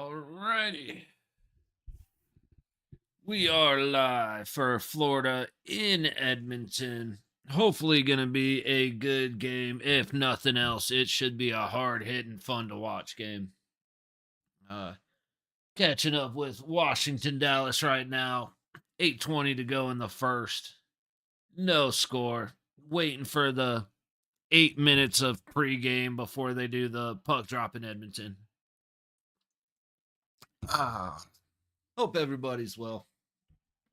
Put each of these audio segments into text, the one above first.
Alrighty. We are live for Florida in Edmonton. Hopefully, going to be a good game. If nothing else, it should be a hard hitting, fun to watch game. Uh, Catching up with Washington, Dallas right now. 8:20 to go in the first. No score. Waiting for the 8 minutes of pregame before they do the puck drop in Edmonton. Ah, hope everybody's well.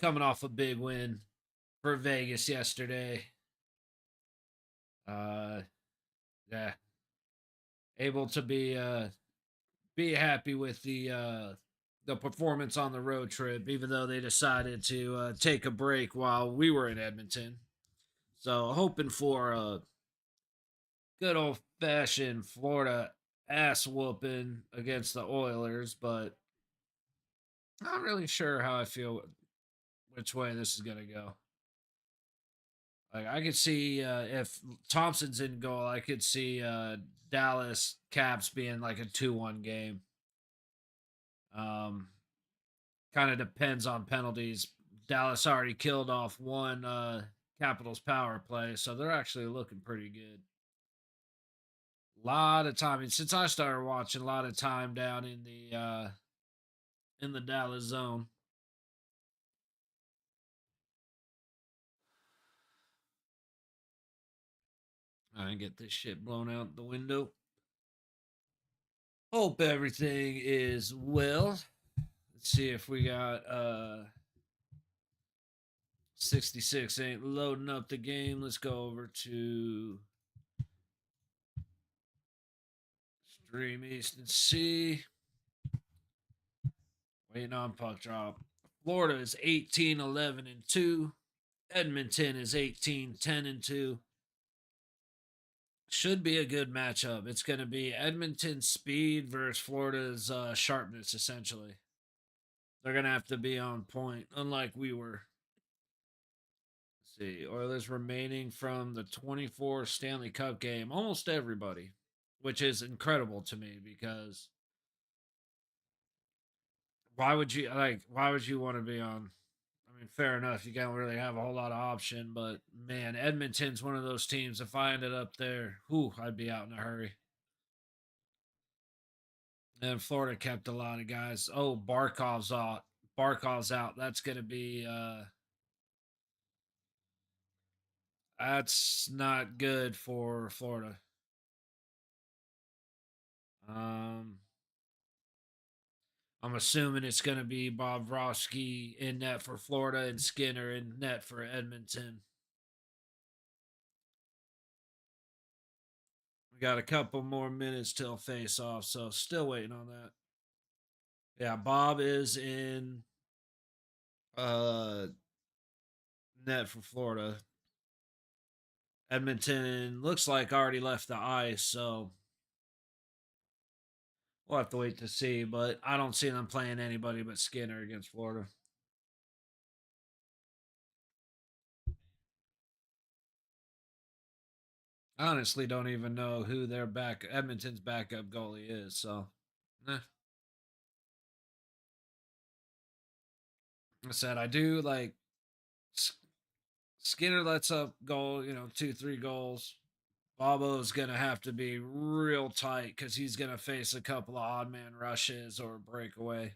Coming off a big win for Vegas yesterday. Uh, yeah, able to be happy with the performance on the road trip, even though they decided to take a break while we were in Edmonton. So hoping for a good old fashioned Florida ass whooping against the Oilers, but not really sure how I feel which way this is gonna go. Like I could see if Thompson's in goal, I could see Dallas Caps being like a 2-1 game. Um, Kind of depends on penalties. Dallas already killed off one Capitals power play, so they're actually looking pretty good. A lot of time, and since I started watching, a lot of time down in the Dallas zone. I get this shit blown out the window. Hope everything is well. Let's see if we got 66 ain't loading up the game. Let's go over to Stream East and see. Waiting on puck drop. Florida is 18-11-2. Edmonton is 18-10-2. Should be a good matchup. It's going to be Edmonton's speed versus Florida's sharpness, essentially. They're going to have to be on point, unlike we were. Let's see. Oilers remaining from the 24 Stanley Cup game. Almost everybody, which is incredible to me because why would you want to be on? I mean, fair enough. You don't really have a whole lot of option, but man, Edmonton's one of those teams. If I ended up there, whew, I'd be out in a hurry. And Florida kept a lot of guys. Oh, Barkov's out. Barkov's out. That's gonna be that's not good for Florida. Um I'm assuming it's gonna be Bobrovsky in net for Florida and Skinner in net for Edmonton. We got a couple more minutes till face off, so still waiting on that. Yeah, Bob is in uh net for Florida. Edmonton looks like already left the ice, so we'll have to wait to see. But I don't see them playing anybody but Skinner against Florida. I honestly don't even know who their Edmonton's backup goalie is. So, eh. I said I do like Skinner lets up goal, 2, 3 goals. Bobo's gonna have to be real tight because he's gonna face a couple of odd man rushes or breakaway.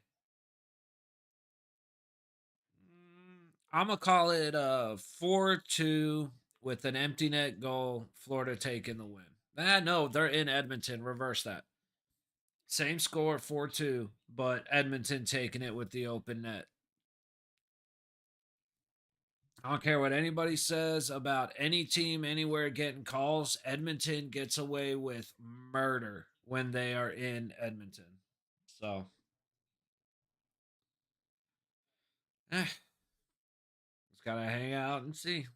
I'm gonna call it 4-2 with an empty net goal. Florida taking the win. No, they're in Edmonton. Reverse that. Same score, 4-2, but Edmonton taking it with the open net. I don't care what anybody says about any team anywhere getting calls. Edmonton gets away with murder when they are in Edmonton. So, just gotta hang out and see.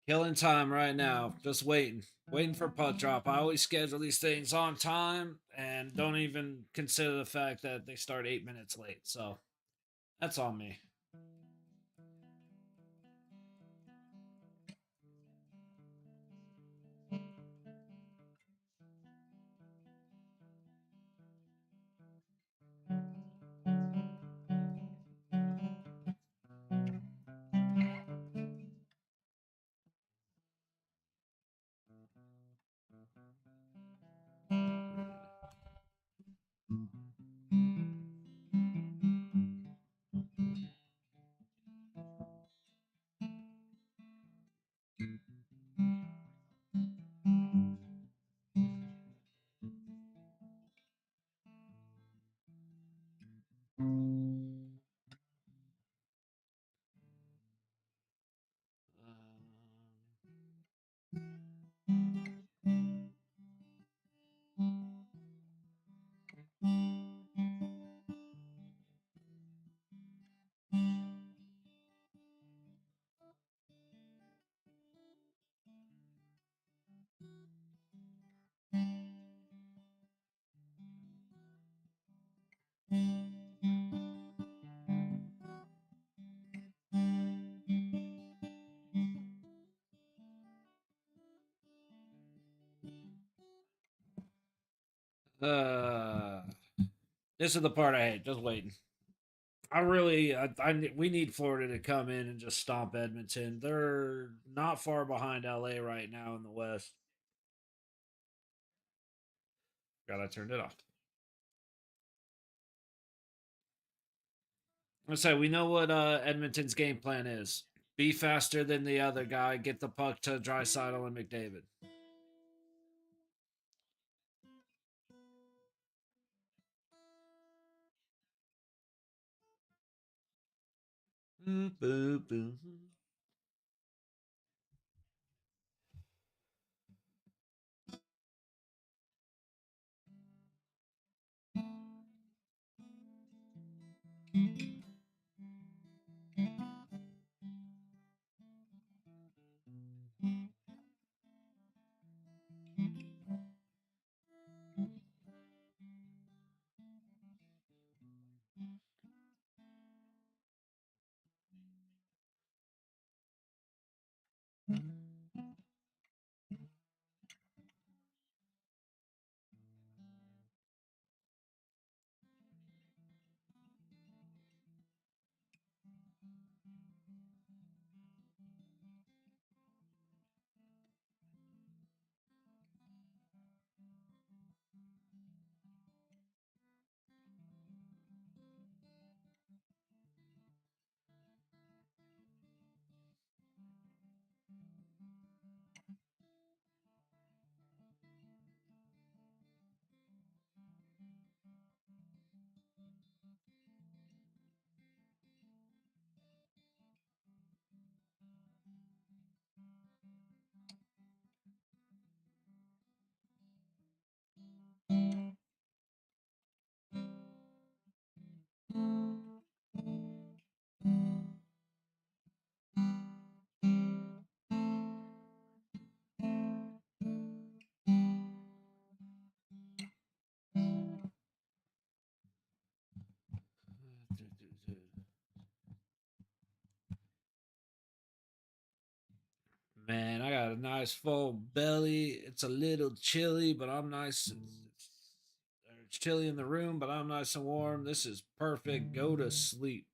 Killing time right now. Just waiting. Waiting for puck drop. I always schedule these things on time and don't even consider the fact that they start 8 minutes late. So that's on me. Uh, this is the part I hate. Just waiting. We need Florida to come in and just stomp Edmonton. They're not far behind LA right now in the West. God, I turned it off. I say we know what Edmonton's game plan is. Be faster than the other guy. Get the puck to Draisaitl and McDavid. Boop, boop, boop. Man, I got a nice full belly. It's a little chilly, but I'm nice. It's chilly in the room, but I'm nice and warm. This is perfect. Go to sleep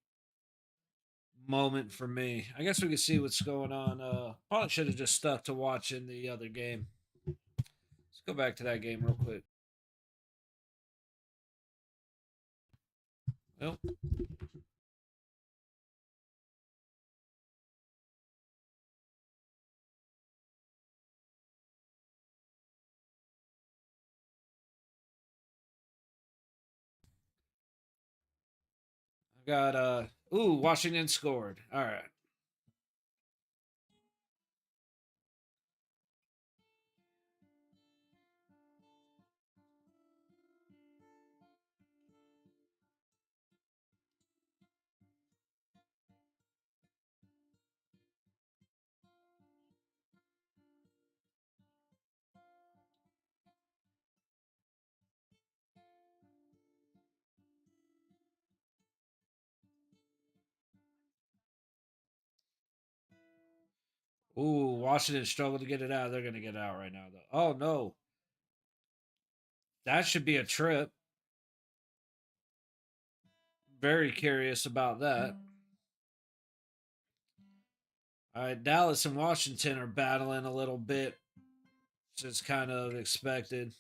moment for me. I guess we can see what's going on. Probably should have just stuck to watching the other game. Let's go back to that game real quick. Well, I got ooh, Washington scored. All right. Ooh, Washington struggled to get it out. They're going to get out right now, though. Oh, no. That should be a trip. Very curious about that. All right, Dallas and Washington are battling a little bit. It's kind of expected.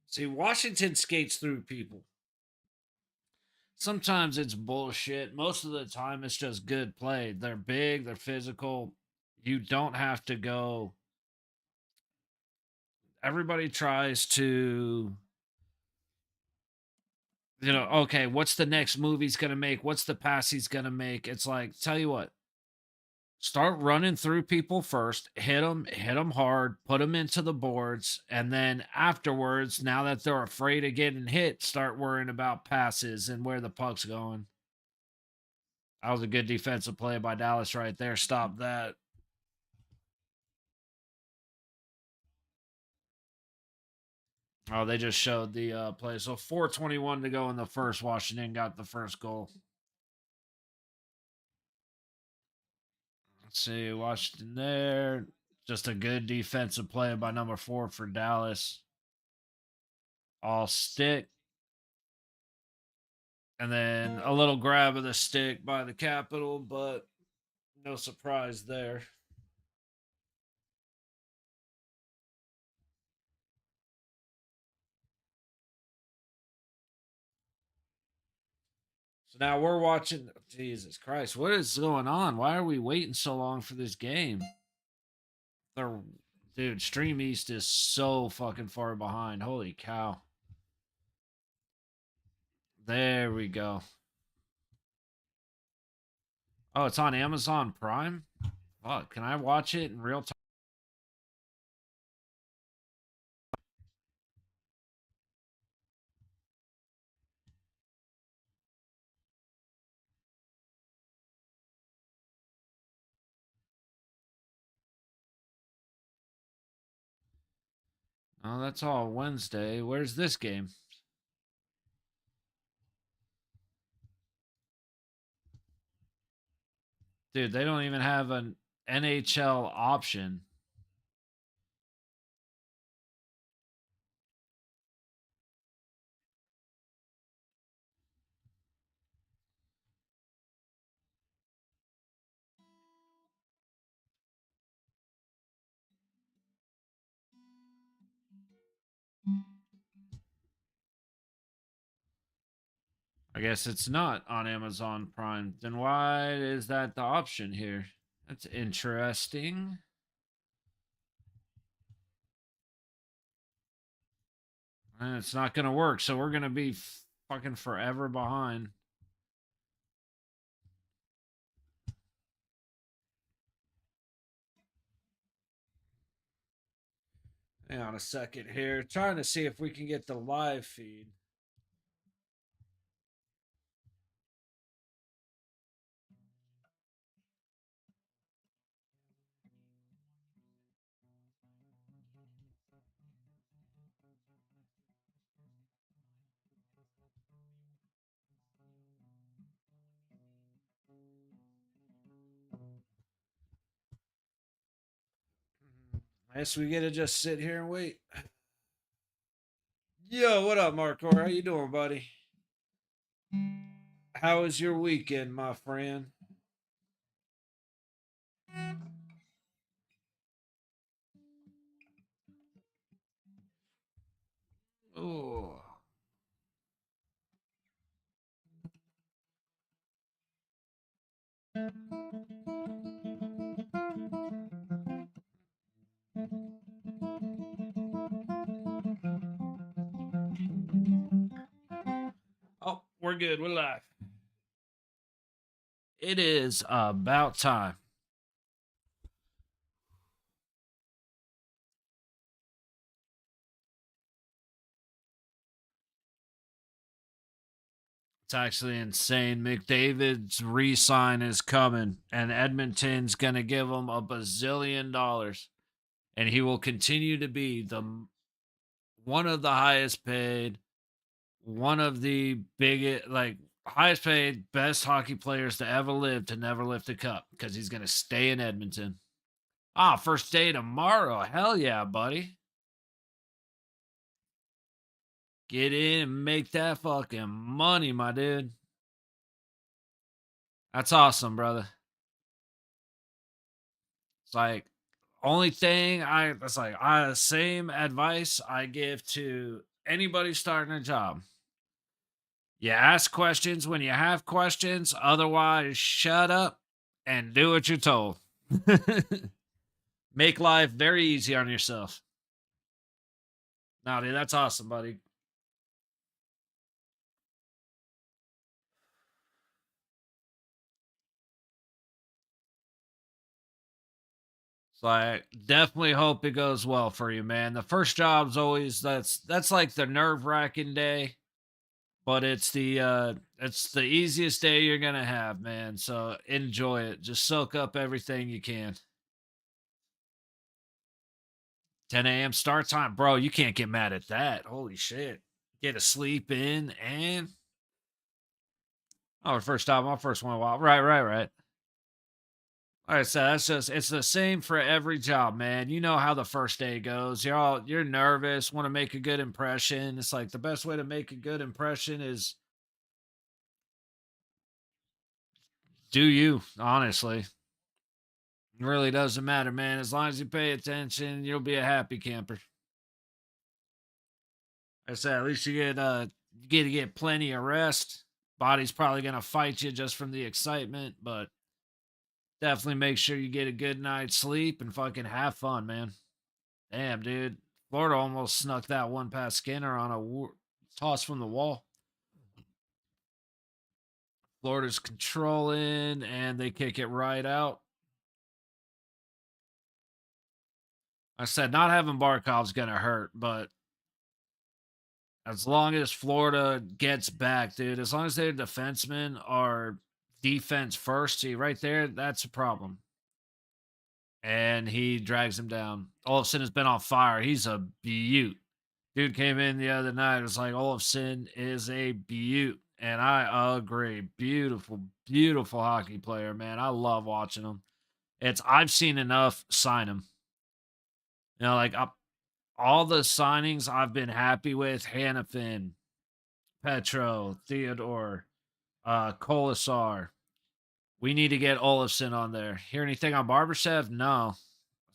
See, Washington skates through people. Sometimes it's bullshit. Most of the time, it's just good play. They're big, they're physical. You don't have to go. Everybody tries to, okay, what's the next move he's going to make? What's the pass he's going to make? It's like, tell you what, start running through people first, hit them hard, put them into the boards, and then afterwards, now that they're afraid of getting hit, start worrying about passes and where the puck's going. That was a good defensive play by Dallas right there. Stop that. Oh, they just showed the play. So 4:21 to go in the first. Washington got the first goal. Let's see, Washington there. Just a good defensive play by number 4 for Dallas. All stick. And then a little grab of the stick by the Capital, but no surprise there. So now we're watching. Jesus Christ, what is going on? Why are we waiting so long for this game? They're, dude, Stream East is so fucking far behind. Holy cow. There we go. Oh, it's on Amazon Prime? Fuck, can I watch it in real time? Oh, that's all Wednesday. Where's this game? Dude, they don't even have an NHL option. I guess it's not on Amazon Prime. Then why is that the option here? That's interesting. And it's not going to work, so we're going to be fucking forever behind. Hang on a second here. Trying to see if we can get the live feed. I guess we get to just sit here and wait. Yo, what up, Marcor? How you doing, buddy? How was your weekend, my friend? Oh, We're good. We're live. It is about time. It's actually insane. McDavid's re-sign is coming, and Edmonton's going to give him a bazillion dollars, and he will continue to be the one of the highest paid, one of the biggest, like highest paid, best hockey players to ever live to never lift a cup because he's going to stay in Edmonton. Ah, first day tomorrow. Hell yeah, buddy. Get in and make that fucking money, my dude. That's awesome, brother. It's like only thing I that's like I same advice I give to anybody starting a job. You ask questions when you have questions, otherwise shut up and do what you're told. Make life very easy on yourself. No, dude, that's awesome, buddy. So I definitely hope it goes well for you, man. The first job's always that's like the nerve-wracking day, but it's the easiest day you're gonna have, man. So enjoy it. Just soak up everything you can. 10 a.m. start time, bro. You can't get mad at that. Holy shit. Get a sleep in and oh, first time, my first one in a while. Right. Like I said, that's just it's the same for every job, man. You know how the first day goes. You're nervous, want to make a good impression. It's like the best way to make a good impression is do you, honestly. It really doesn't matter, man. As long as you pay attention, you'll be a happy camper. Like I said, at least you get to get plenty of rest. Body's probably gonna fight you just from the excitement, but definitely make sure you get a good night's sleep and fucking have fun, man. Damn, dude. Florida almost snuck that one past Skinner on a toss from the wall. Florida's controlling and they kick it right out. I said not having Barkov's gonna hurt, but as long as Florida gets back, dude, as long as their defensemen are defense first, see right there, that's a problem. And he drags him down. Olafson has been on fire. He's a beaut. Dude came in the other night. It was like Olafson is a beaut. And I agree. Beautiful, beautiful hockey player, man. I love watching him. I've seen enough sign him. You know, like all the signings I've been happy with, Hannafin, Petro, Theodore, Kolasar. We need to get Olafson on there. Hear anything on Barbashev? No.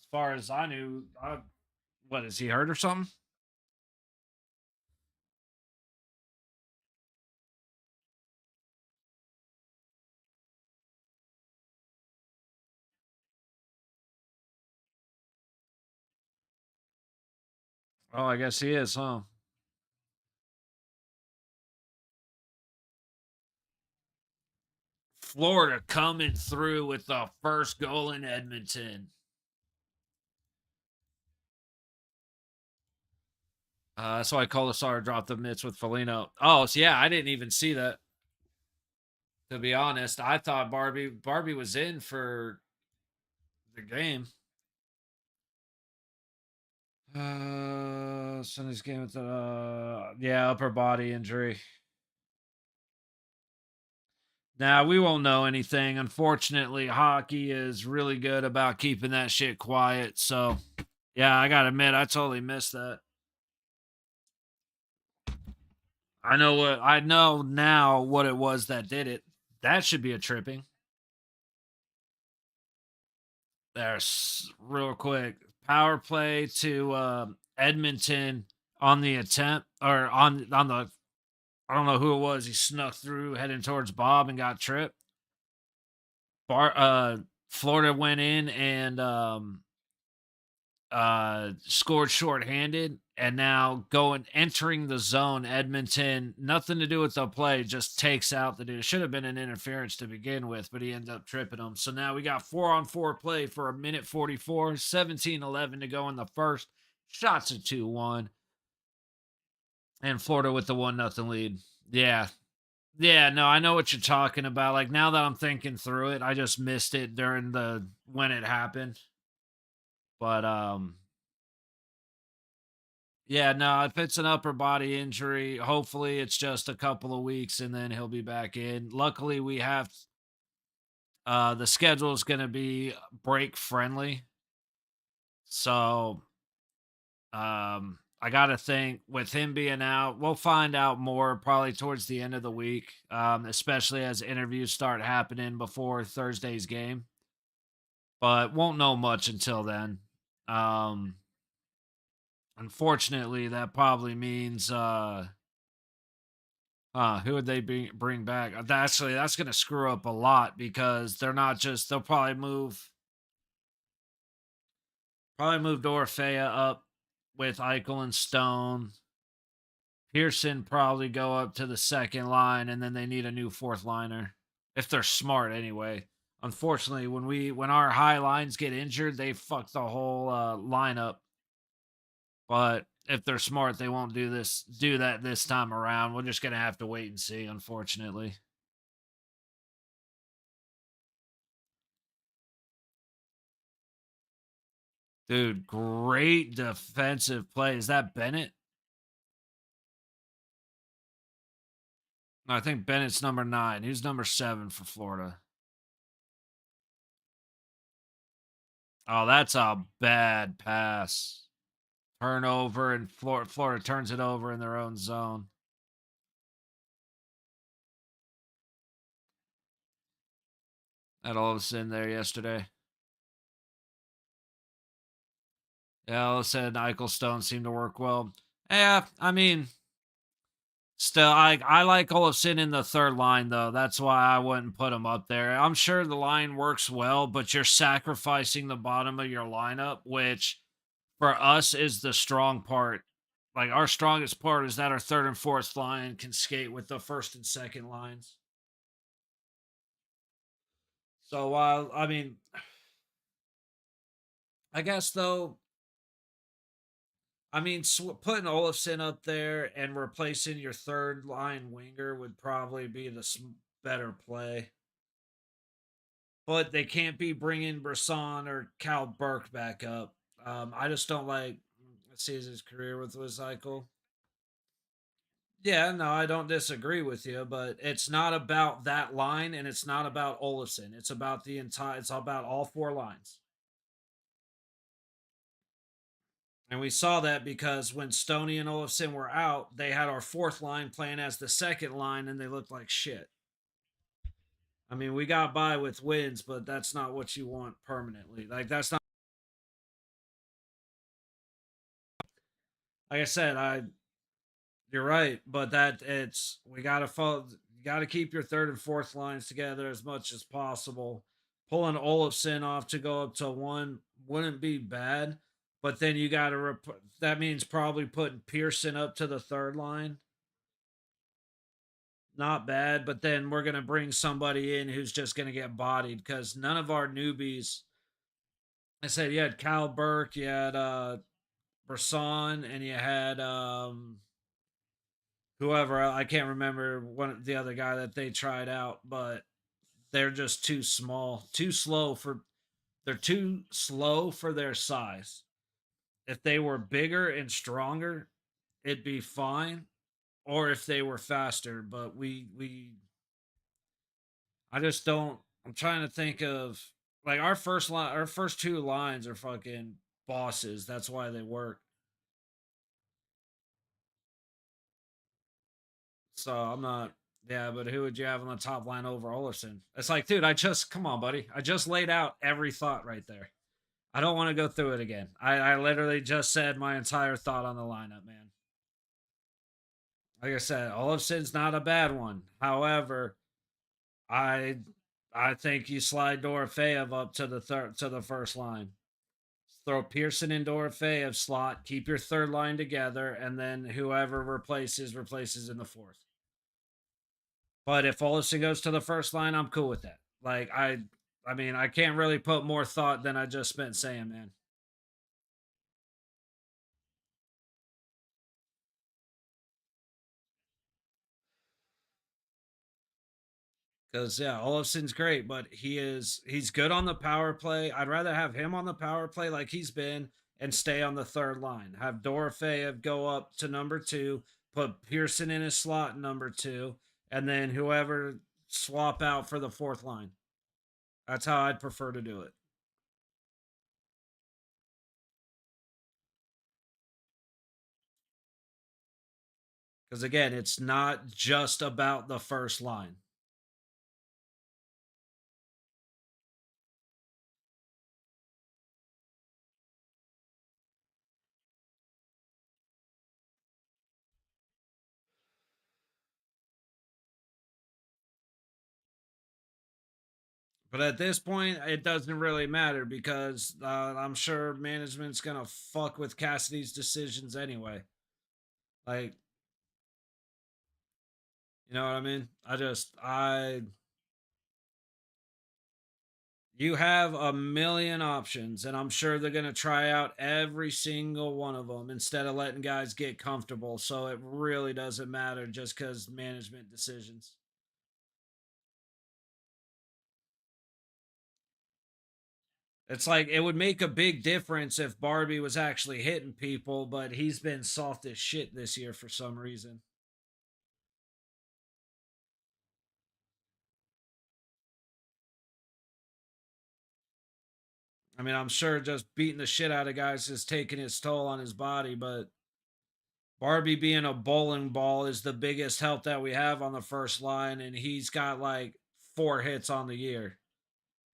As far as I knew, what is he hurt or something? Oh, I guess he is, huh? Florida coming through with the first goal in Edmonton. That's why Colasar dropped the mitts with Felino. Oh, so yeah, I didn't even see that. To be honest, I thought Barbie was in for the game. Sunday's game with yeah, upper body injury. Now we won't know anything. Unfortunately, hockey is really good about keeping that shit quiet. So yeah, I gotta admit, I totally missed that. I know now what it was that did it. That should be a tripping. There's real quick power play to Edmonton on the attempt or on the I don't know who it was. He snuck through heading towards Bob and got tripped. Florida went in and scored shorthanded And now entering the zone, Edmonton, nothing to do with the play, just takes out the dude. It should have been an interference to begin with, but he ended up tripping him. So now we got 4-on-4 play for a minute 44, 17-11 to go in the first. Shots at 2-1. And Florida with the 1-0 lead. Yeah. Yeah, no, I know what you're talking about. Like now that I'm thinking through it, I just missed it during the when it happened. But yeah, no, if it's an upper body injury, hopefully it's just a couple of weeks and then he'll be back in. Luckily, we have the schedule is going to be break friendly. So, I got to think with him being out, we'll find out more probably towards the end of the week, especially as interviews start happening before Thursday's game. But won't know much until then. Um, Unfortunately, that probably means who would they bring back? Actually, that's going to screw up a lot because they're not just. They'll probably move Dorofea up with Eichel and Stone. Pearson probably go up to the second line, and then they need a new fourth liner if they're smart Yeah. anyway. Unfortunately, when our high lines get injured, they fuck the whole lineup. But if they're smart, they won't do that this time around. We're just gonna have to wait and see, unfortunately. Dude, great defensive play. Is that Bennett? No, I think Bennett's number 9. Who's number 7 for Florida? Oh, that's a bad pass. Turnover, and Florida turns it over in their own zone. That all was in there yesterday. Yeah, all of a sudden Eichel Stone seemed to work well. Yeah, I mean, still, I like Olafson in the third line though. That's why I wouldn't put him up there. I'm sure the line works well, but you're sacrificing the bottom of your lineup, which for us is the strong part. Like our strongest part is that our third and fourth line can skate with the first and second lines. So while I mean, I guess though, I mean, putting Olafson up there and replacing your third line winger would probably be the better play. But they can't be bringing Brisson or Cal Burke back up. I just don't like Caesar's career with Cycle. Yeah, no, I don't disagree with you, but it's not about that line and it's not about Olafson. It's about the entire. It's about all four lines. And we saw that because when Stoney and Olafson were out, they had our fourth line playing as the second line and they looked like shit. I mean, we got by with wins, but that's not what you want permanently. Like that's not like I said, you're right, but that it's we got to follow you got to keep your third and fourth lines together as much as possible. Pulling Olafson off to go up to 1 wouldn't be bad, but then you got to that means probably putting Pearson up to the third line. Not bad, but then we're going to bring somebody in who's just going to get bodied because none of our newbies. I said you had Kyle Burke, you had Brisson, and you had whoever. I can't remember one the other guy that they tried out, but they're just too small, too slow for. They're too slow for their size. If they were bigger and stronger, it'd be fine. Or if they were faster, but I just don't. I'm trying to think of like our first line. Our first two lines are fucking bosses. That's why they work. So I'm not. Yeah, but who would you have on the top line over Olafson? It's like, dude, I just come on, buddy. I just laid out every thought right there. I don't want to go through it again. I literally just said my entire thought on the lineup, man. Like I said, Olafson's not a bad one. However, I I think you slide Dorofeyev up to the first line. throw Pearson and Dorofeyev slot, keep your third line together, and then whoever replaces in the fourth. But if Olsen goes to the first line, I'm cool with that. Like I mean, I can't really put more thought than I just spent saying, man. Because yeah, Olafson's great, but he's good on the power play. I'd rather have him on the power play like he's been and stay on the third line. Have Dorofeyev go up to number two, put Pearson in his slot number two, and then whoever swap out for the fourth line. That's how I'd prefer to do it. Because again, it's not just about the first line. But at this point, it doesn't really matter because I'm sure management's gonna fuck with Cassidy's decisions anyway. Like, you know what I mean? You have a million options, and I'm sure they're gonna try out every single one of them instead of letting guys get comfortable. So it really doesn't matter just because management decisions. It's like it would make a big difference if Barbie was actually hitting people, but he's been soft as shit this year for some reason. I mean, I'm sure just beating the shit out of guys is taking its toll on his body, but Barbie being a bowling ball is the biggest help that we have on the first line, and he's got like 4 hits on the year.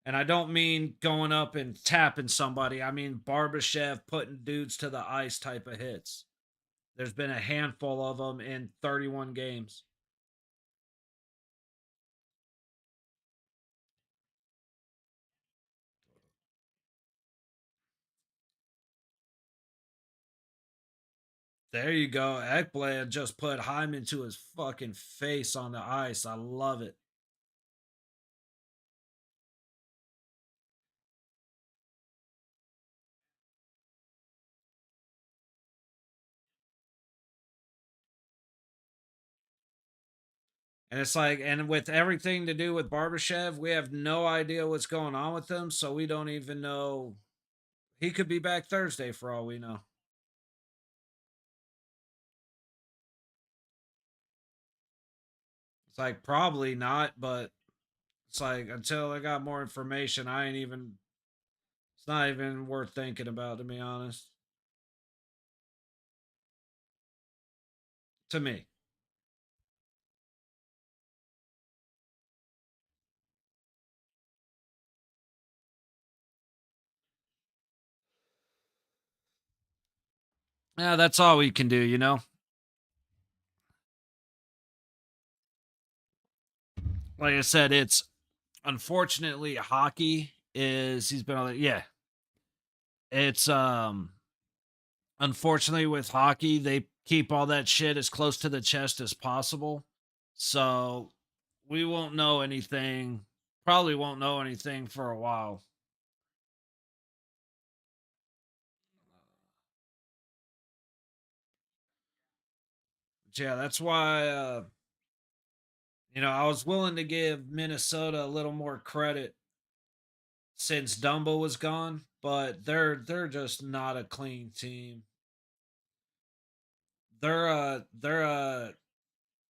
And I don't mean going up and tapping somebody. I mean Barbashev putting dudes to the ice type of hits. There's been a handful of them in 31 games. There you go. Ekblad just put Hyman to his fucking face on the ice. I love it. And it's like, and with everything to do with Barbashev, we have no idea what's going on with him. So we don't even know. He could be back Thursday for all we know. It's like, probably not, but it's like, until I got more information, I ain't even, it's not even worth thinking about, to be honest. To me. Yeah, that's all we can do, you know? Like I said, it's unfortunately hockey is, he's been on, yeah. It's, unfortunately, with hockey, they keep all that shit as close to the chest as possible. So we won't know anything. Probably won't know anything for a while. But yeah, that's why I was willing to give Minnesota a little more credit since Dumbo was gone, but they're just not a clean team. They're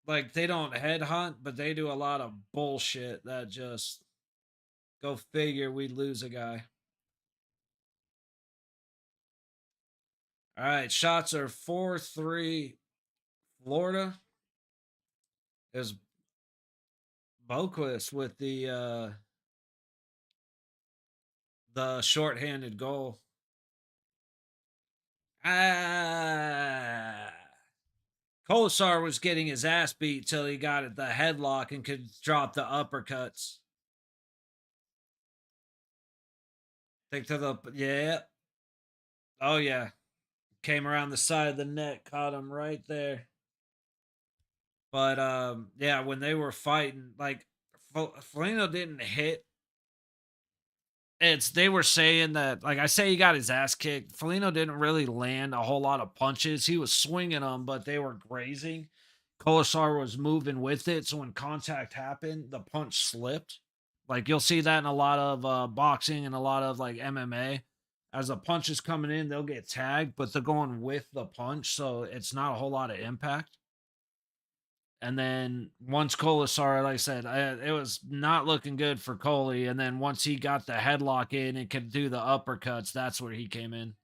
like they don't headhunt, but they do a lot of bullshit that just go figure we'd lose a guy. All right, shots are 4-3 Florida. Is Boquist with the shorthanded goal. Ah, Kosar was getting his ass beat till he got at the headlock and could drop the uppercuts. Think to the, yeah. Oh yeah, came around the side of the net, caught him right there. But yeah, when they were fighting, like Felino didn't hit. It's they were saying that, like I say, he got his ass kicked. Felino didn't really land a whole lot of punches. He was swinging them, but they were grazing. Kolasar was moving with it, so when contact happened, the punch slipped. Like you'll see that in a lot of boxing and a lot of like MMA. As the punch is coming in, they'll get tagged, but they're going with the punch, so it's not a whole lot of impact. And then once Kolasar, like I said, it was not looking good for Coley. And then once he got the headlock in and could do the uppercuts, that's where he came in.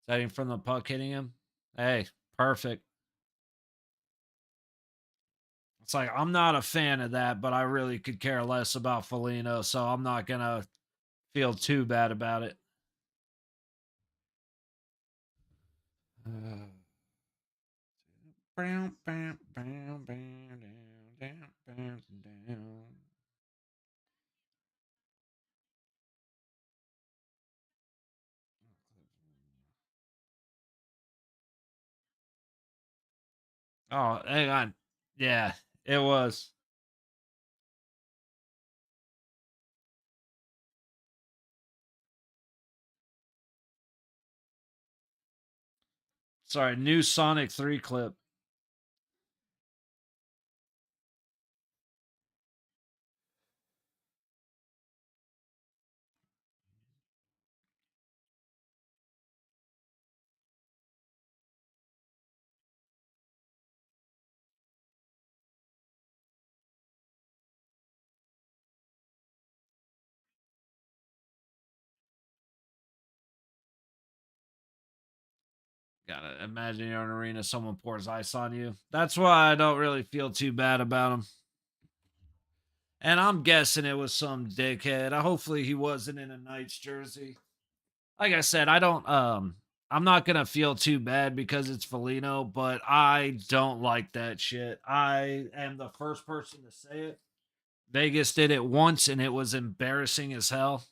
Setting from the puck hitting him. Hey, perfect. It's like I'm not a fan of that, but I really could care less about Felino, so I'm not gonna feel too bad about it. Uh, bam, bam, bam, bam, down, down, down. Oh, hang on. Yeah, it was. Sorry, new Sonic 3 clip. Gotta imagine you're in an arena, someone pours ice on you. That's why I don't really feel too bad about him. And I'm guessing it was some dickhead. Hopefully he wasn't in a Knights jersey. Like I said, I don't I'm not gonna feel too bad because it's Felino, but I don't like that shit. I am the first person to say it. Vegas did it once and it was embarrassing as hell.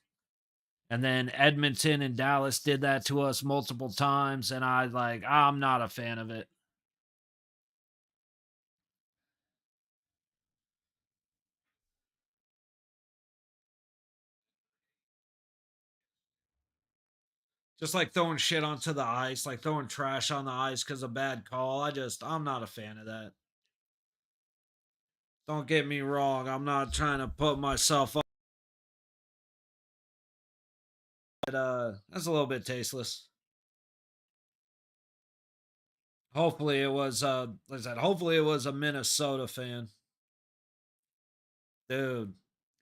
And then Edmonton and Dallas did that to us multiple times, and I'm not a fan of it. Just like throwing shit onto the ice, like throwing trash on the ice because of bad call. I'm not a fan of that. Don't get me wrong. I'm not trying to put myself up, but that's a little bit tasteless. Hopefully it was like I said, hopefully it was a Minnesota fan. Dude,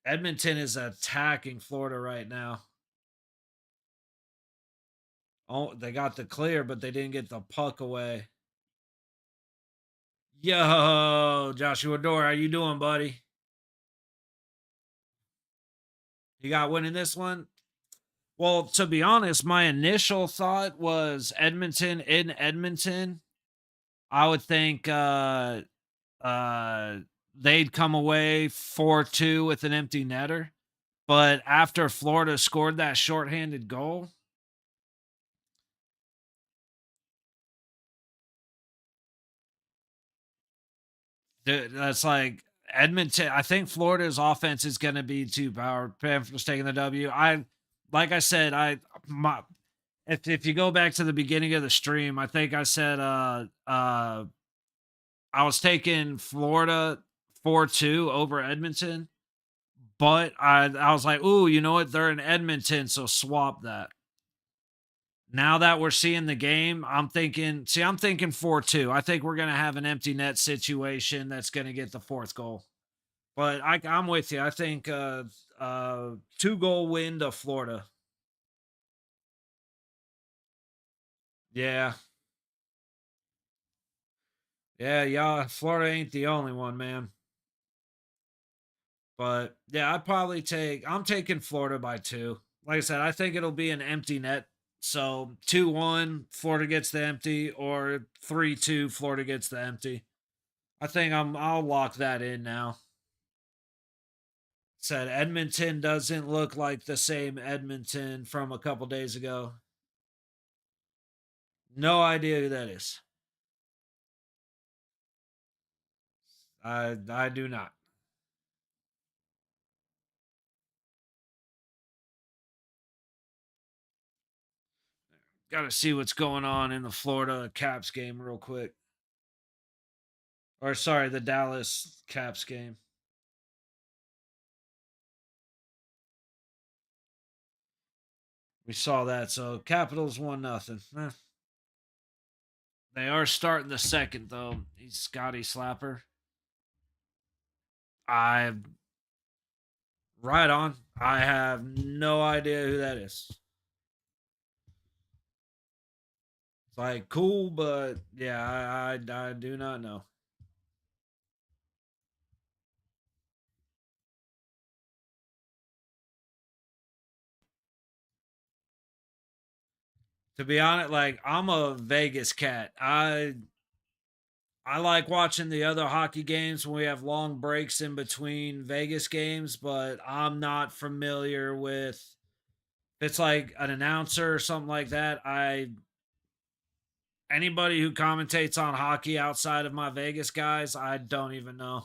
Edmonton is attacking Florida right now. Oh, they got the clear, but they didn't get the puck away. Yo, Joshua Dore, how you doing, buddy? You got winning this one? Well, to be honest, my initial thought was Edmonton in Edmonton. I would think uh they'd come away 4-2 with an empty netter. But after Florida scored that shorthanded goal, that's like Edmonton. I think Florida's offense is going to be too power. Panthers taking the W. Like I said, my if you go back to the beginning of the stream, I think I said I was taking Florida 4-2 over Edmonton, but I was like, ooh, you know what? They're in Edmonton, so swap that. Now that we're seeing the game, I'm thinking 4-2. I think we're going to have an empty net situation that's going to get the fourth goal. But I'm with you. I think 2-goal win to Florida. Yeah. Yeah. Florida ain't the only one, man. But yeah, I'm taking Florida by 2. Like I said, I think it'll be an empty net. So 2-1, Florida gets the empty, or 3-2, Florida gets the empty. I'll lock that in now. Said Edmonton doesn't look like the same Edmonton from a couple days ago. No idea who that is. I do not. Got to see what's going on in the Florida Caps game real quick. Or sorry, the Dallas Caps game. We saw that. So Capitals 1-0. They are starting the second though. He's Scotty Slapper. I right on. I have no idea who that is. It's like cool, but yeah, I do not know. To be honest, like I'm a Vegas cat. I like watching the other hockey games when we have long breaks in between Vegas games, but I'm not familiar with if it's like an announcer or something like that. I Anybody who commentates on hockey outside of my Vegas guys, I don't even know.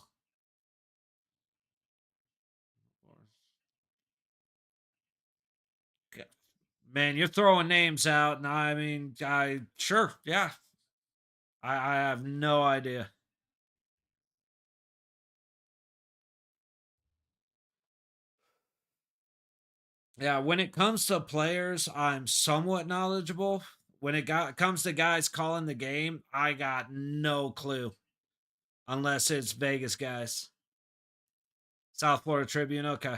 Man, you're throwing names out, and I mean, I sure, yeah. I have no idea. Yeah, when it comes to players, I'm somewhat knowledgeable. When comes to guys calling the game, I got no clue unless it's Vegas guys. South Florida Tribune, okay.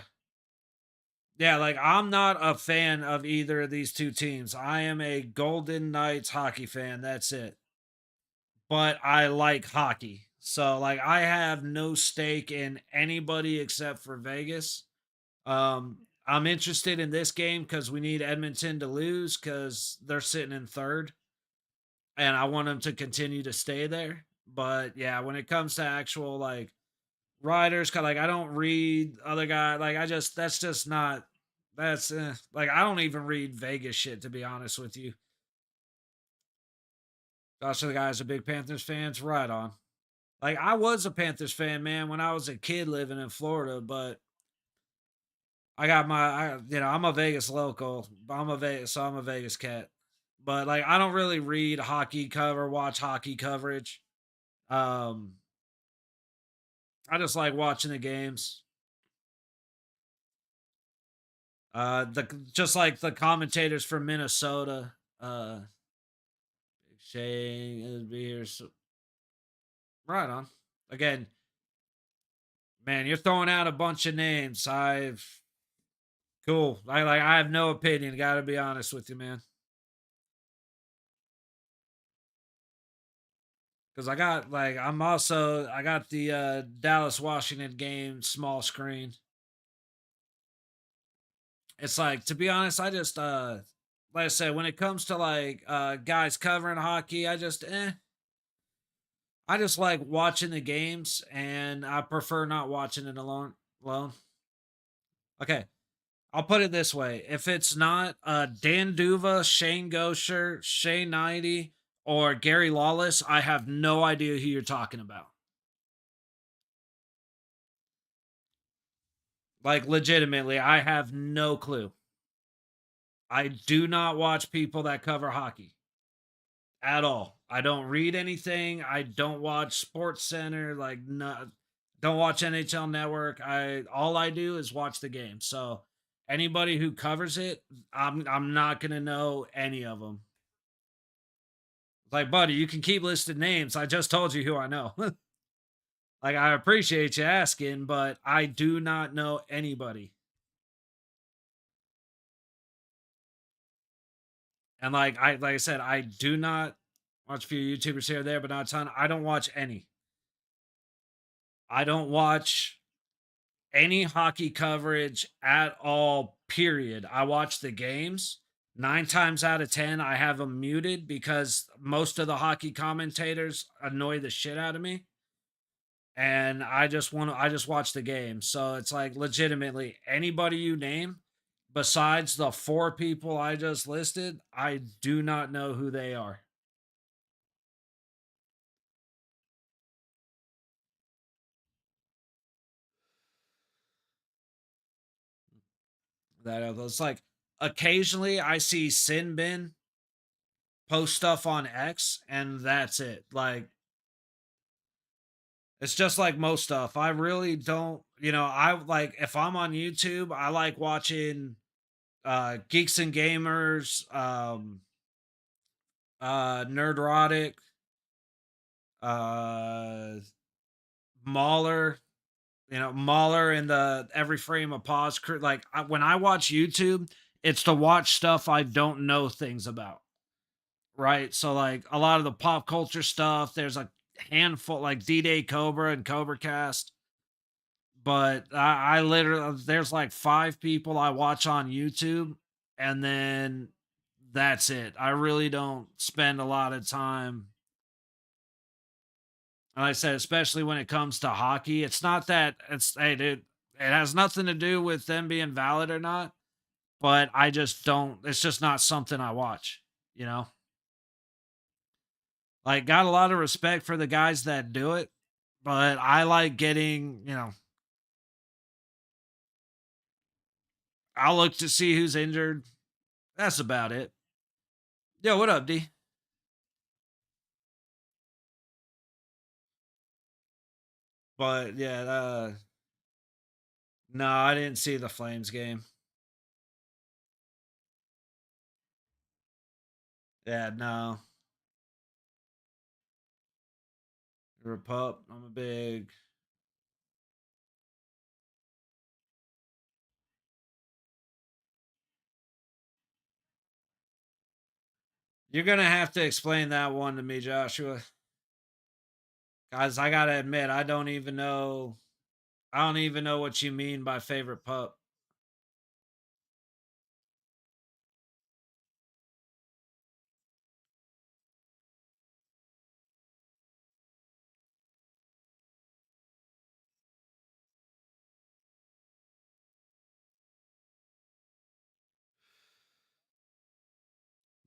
Yeah, like I'm not a fan of either of these two teams. I am a Golden Knights hockey fan. That's it. But I like hockey. So like I have no stake in anybody except for Vegas. I'm interested in this game because we need Edmonton to lose because they're sitting in third, and I want them to continue to stay there. But yeah, when it comes to actual like riders, cause like I don't read other guy. Like I just that's just not that's like I don't even read Vegas shit to be honest with you. Also, the guys are big Panthers fans, right on. Like I was a Panthers fan, man, when I was a kid living in Florida, but I'm a Vegas local. I'm a Vegas cat. But like, I don't really read watch hockey coverage. Um, I just like watching the games. The just like the commentators from Minnesota. Shane is be here. So, right on. Again, man, you're throwing out a bunch of names. Cool. I have no opinion. Got to be honest with you, man. Because I got the Dallas Washington game small screen. It's like to be honest, I just like I said, when it comes to like guys covering hockey, I just like watching the games and I prefer not watching it alone. Okay. I'll put it this way. If it's not Dan Duva, Shane Gosher, Shane 90, or Gary Lawless, I have no idea who you're talking about. Like legitimately, I have no clue. I do not watch people that cover hockey at all. I don't read anything. I don't watch Sports Center. Like, no, don't watch NHL Network. I all I do is watch the game. So anybody who covers it, I'm not gonna know any of them. Like, buddy, you can keep listing names. I just told you who I know. Like, I appreciate you asking, but I do not know anybody. And like I said, I do not watch a few YouTubers here or there, but not a ton. I don't watch any. I don't watch any hockey coverage at all, period. I watch the games. 9 times out of 10, I have them muted because most of the hockey commentators annoy the shit out of me. And I just watch the game. So it's like legitimately anybody you name besides the four people I just listed, I do not know who they are. that up. It's like occasionally I see Sin Bin post stuff on X, and that's it. Like it's just like most stuff. I really don't, I like if I'm on YouTube, I like watching Geeks and Gamers, Nerdrotic, uh Mauler, Mauler and the Every Frame of Pause crew. Like when I watch YouTube, it's to watch stuff I don't know things about. Right. So like a lot of the pop culture stuff, there's a handful like D-Day Cobra and Cobra Cast. But I literally there's like five people I watch on YouTube, and then that's it. I really don't spend a lot of time. And like I said, especially when it comes to hockey, it's not that it's hey dude, it has nothing to do with them being valid or not, but I just don't, it's just not something I watch, you know? Like got a lot of respect for the guys that do it, but I like getting, I'll look to see who's injured. That's about it. Yo, what up, D? But yeah, no, I didn't see the Flames game. Yeah, no. You're a pup. I'm a big. You're gonna have to explain that one to me, Joshua. Guys, I gotta admit, I don't even know. I don't even know what you mean by favorite pup.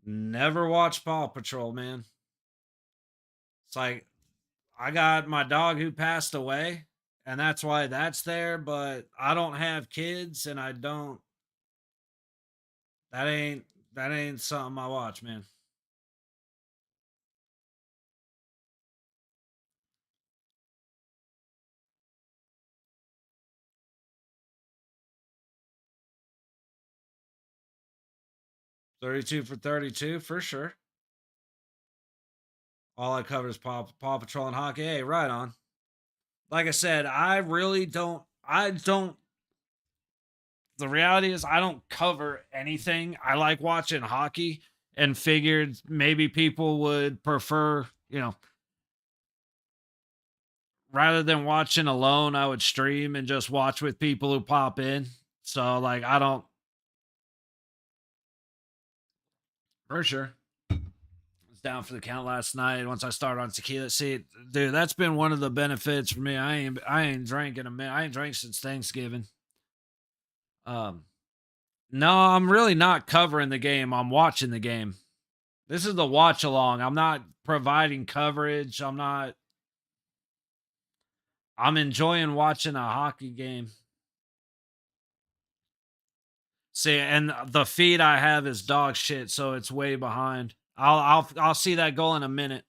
Never watched Paw Patrol, man. It's like I got my dog who passed away, and that's why that's there. But I don't have kids, and I don't. That ain't that ain't something I watch, man. 32 for 32 for sure. All I cover is Paw Patrol and hockey. Hey, right on. Like I said, I really don't. I don't. The reality is, I don't cover anything. I like watching hockey, and figured maybe people would prefer, rather than watching alone, I would stream and just watch with people who pop in. So, like, I don't. For sure. Was down for the count last night once I started on tequila. See, dude, that's been one of the benefits for me. I ain't drank in a minute. I ain't drank since Thanksgiving. Um, no, I'm really not covering the game. I'm watching the game. This is the watch along. I'm not providing coverage. I'm enjoying watching a hockey game. See, and the feed I have is dog shit, so it's way behind. I'll see that goal in a minute.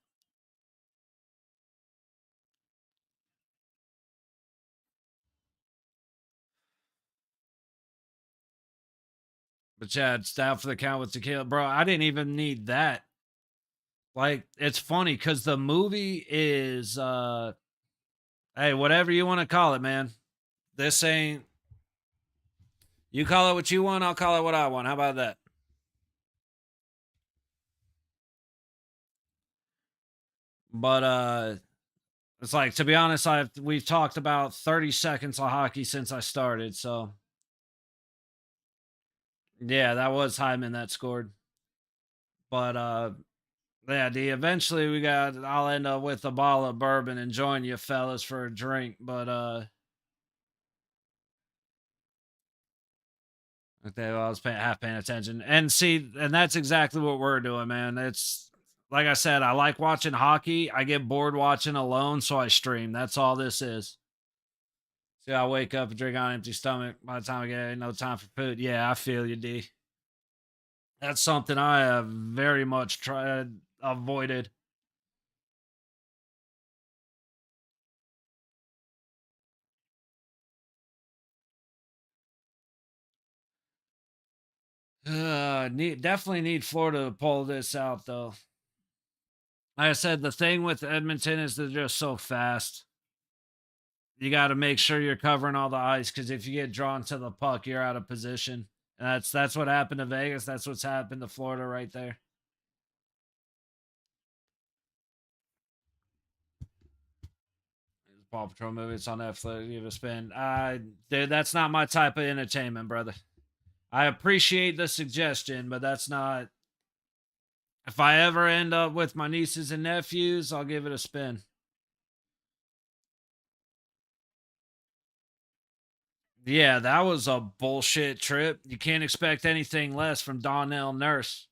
But yeah, it's down for the count with tequila. Bro, I didn't even need that. Like, it's funny because the movie is hey, whatever you want to call it, man. This ain't you call it what you want, I'll call it what I want. How about that? But it's like to be honest, we've talked about 30 seconds of hockey since I started, so yeah, that was Hyman that scored. But yeah, D. Eventually, I'll end up with a bottle of bourbon and join you fellas for a drink. But okay, well, I was half paying attention, and see, and that's exactly what we're doing, man. It's like I said, I like watching hockey. I get bored watching alone, so I stream. That's all this is. See, I wake up and drink on an empty stomach. By the time I get no time for food. Yeah, I feel you, D. That's something I have very much tried avoided. Definitely need Florida to pull this out though. Like I said, the thing with Edmonton is they're just so fast. You got to make sure you're covering all the ice because if you get drawn to the puck, you're out of position. And that's what happened to Vegas. That's what's happened to Florida right there. Paw Patrol movie. It's on Netflix. Give it a spin. Dude, that's not my type of entertainment, brother. I appreciate the suggestion, but that's not. If I ever end up with my nieces and nephews, I'll give it a spin. Yeah, that was a bullshit trip. You can't expect anything less from Donnell Nurse.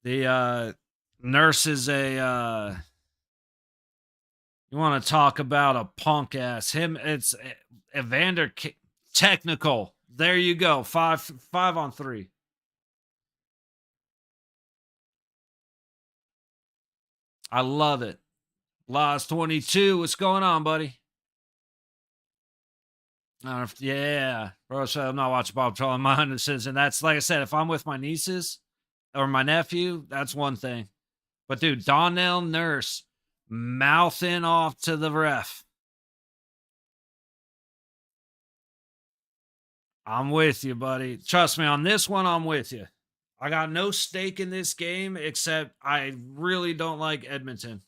The Nurse is a you want to talk about a punk ass. Him it's Evander technical. There you go. 5 on 3. I love it. Lost 22. What's going on, buddy? Yeah, bro. So I'm not watching Bob Patrol. I'm my decision. That's like I said. If I'm with my nieces or my nephew, that's one thing. But dude, Donnell Nurse mouthing off to the ref. I'm with you, buddy. Trust me on this one. I'm with you. I got no stake in this game except I really don't like Edmonton.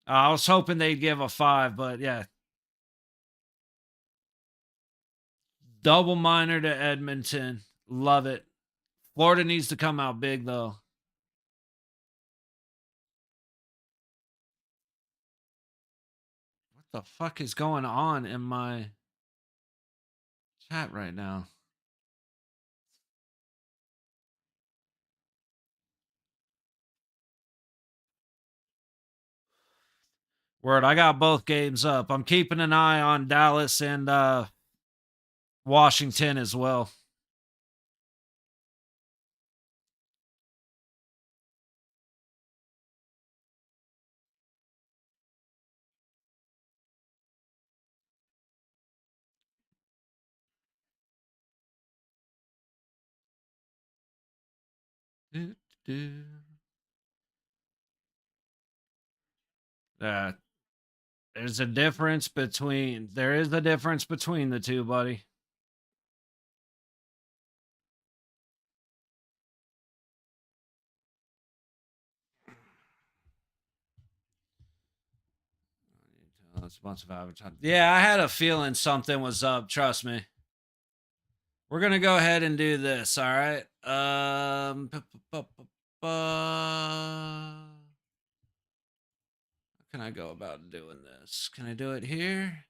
I was hoping they'd give a 5, but yeah, double minor to Edmonton. Love it. Florida needs to come out big though. What the fuck is going on in my chat right now? Word, I got both games up. I'm keeping an eye on Dallas and Washington as well. Do, do. Uh, there is a difference between the two, buddy. It's a bunch of advertising. Yeah, I had a feeling something was up. Trust me. We're gonna go ahead and do this. All right. How can I go about doing this? Can I do it here?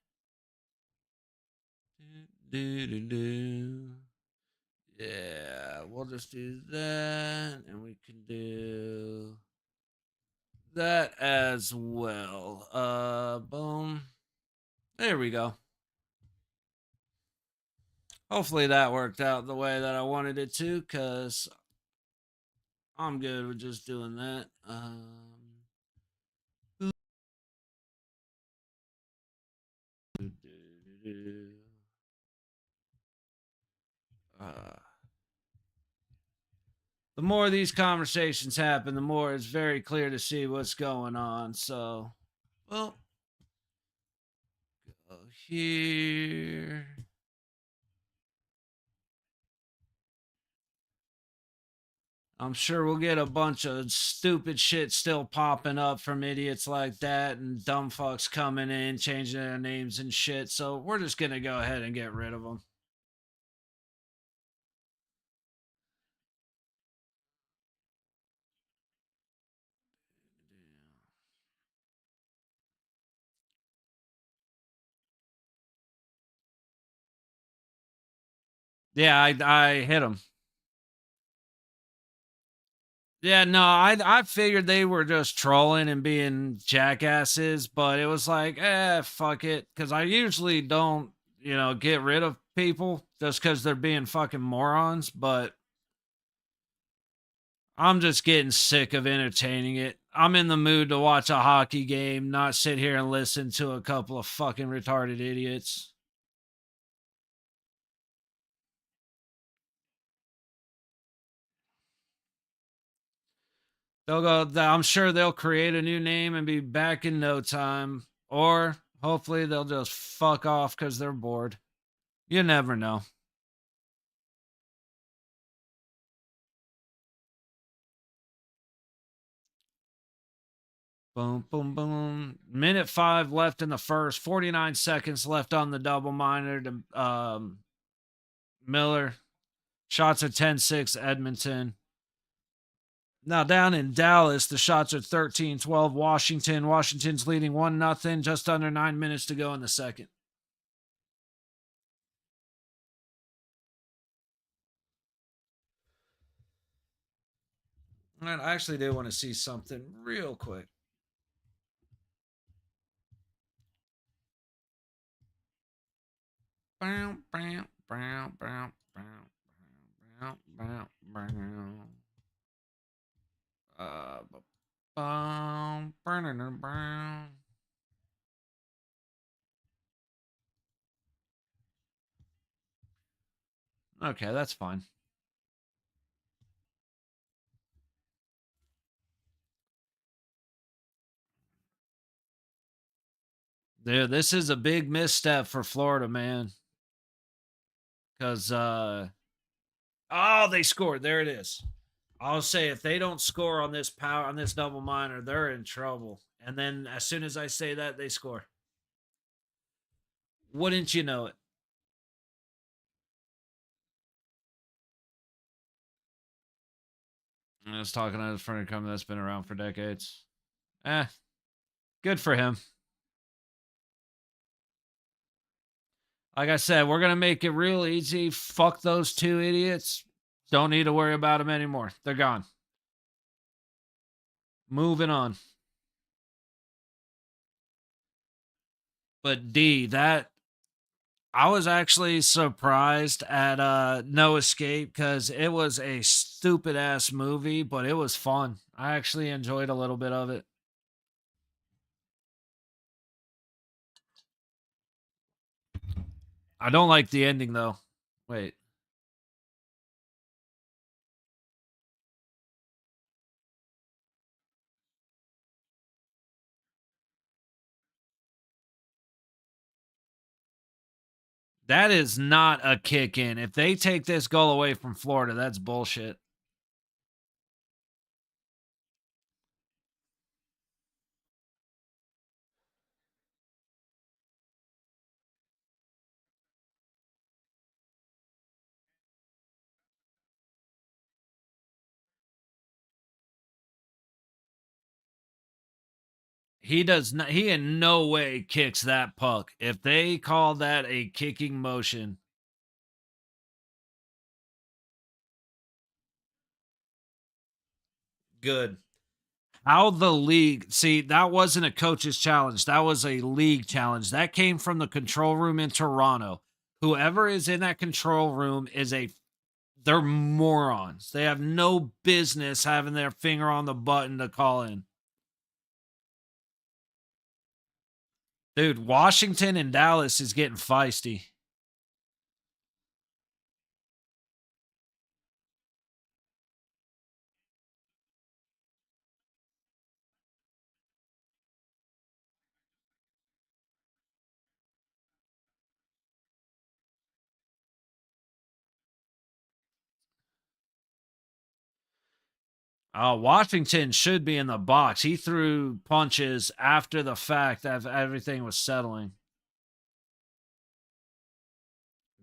Do, do, do. Yeah, we'll just do that, and we can do that as well. Boom. There we go. Hopefully that worked out the way that I wanted it to, because I'm good with just doing that. Uh, the more these conversations happen, the more it's very clear to see what's going on. So, well, go here. I'm sure we'll get a bunch of stupid shit still popping up from idiots like that and dumb fucks coming in, changing their names and shit. So we're just going to go ahead and get rid of them. Yeah, I hit him. Yeah, no, I figured they were just trolling and being jackasses, but it was like, fuck it, because I usually don't, get rid of people just because they're being fucking morons. But I'm just getting sick of entertaining it. I'm in the mood to watch a hockey game, not sit here and listen to a couple of fucking retarded idiots. I'm sure they'll create a new name and be back in no time. Or hopefully they'll just fuck off because they're bored. You never know. Boom, boom, boom. Minute five left in the first. 49 seconds left on the double minor to Miller. Shots are 10-6 Edmonton. Now down in Dallas, the shots are 13-12 Washington. Washington's leading 1-0. Just under 9 minutes to go in the second. And I actually did want to see something real quick. Bow, bow, bow, bow, bow, bow, bow, bow. Bow, bow, bow. Okay, that's fine. Dude, this is a big misstep for Florida, man. Because oh, they scored. There it is. I'll say if they don't score on this power on this double minor, they're in trouble. And then as soon as I say that, they score. Wouldn't you know it? I was talking to a friend coming that's been around for decades. Eh, good for him. Like I said, we're gonna make it real easy. Fuck those two idiots. Don't need to worry about them anymore. They're gone. Moving on. But D, that I was actually surprised at No Escape because it was a stupid ass movie, but it was fun. I actually enjoyed a little bit of it. I don't like the ending though. Wait. That is not a kick in. If they take this goal away from Florida, that's bullshit. He does not, he in no way kicks that puck. If they call that a kicking motion, good. How the league, see, that wasn't a coach's challenge. That was a league challenge. That came from the control room in Toronto. Whoever is in that control room they're morons. They have no business having their finger on the button to call in. Dude, Washington and Dallas is getting feisty. Washington should be in the box. He threw punches after the fact that everything was settling.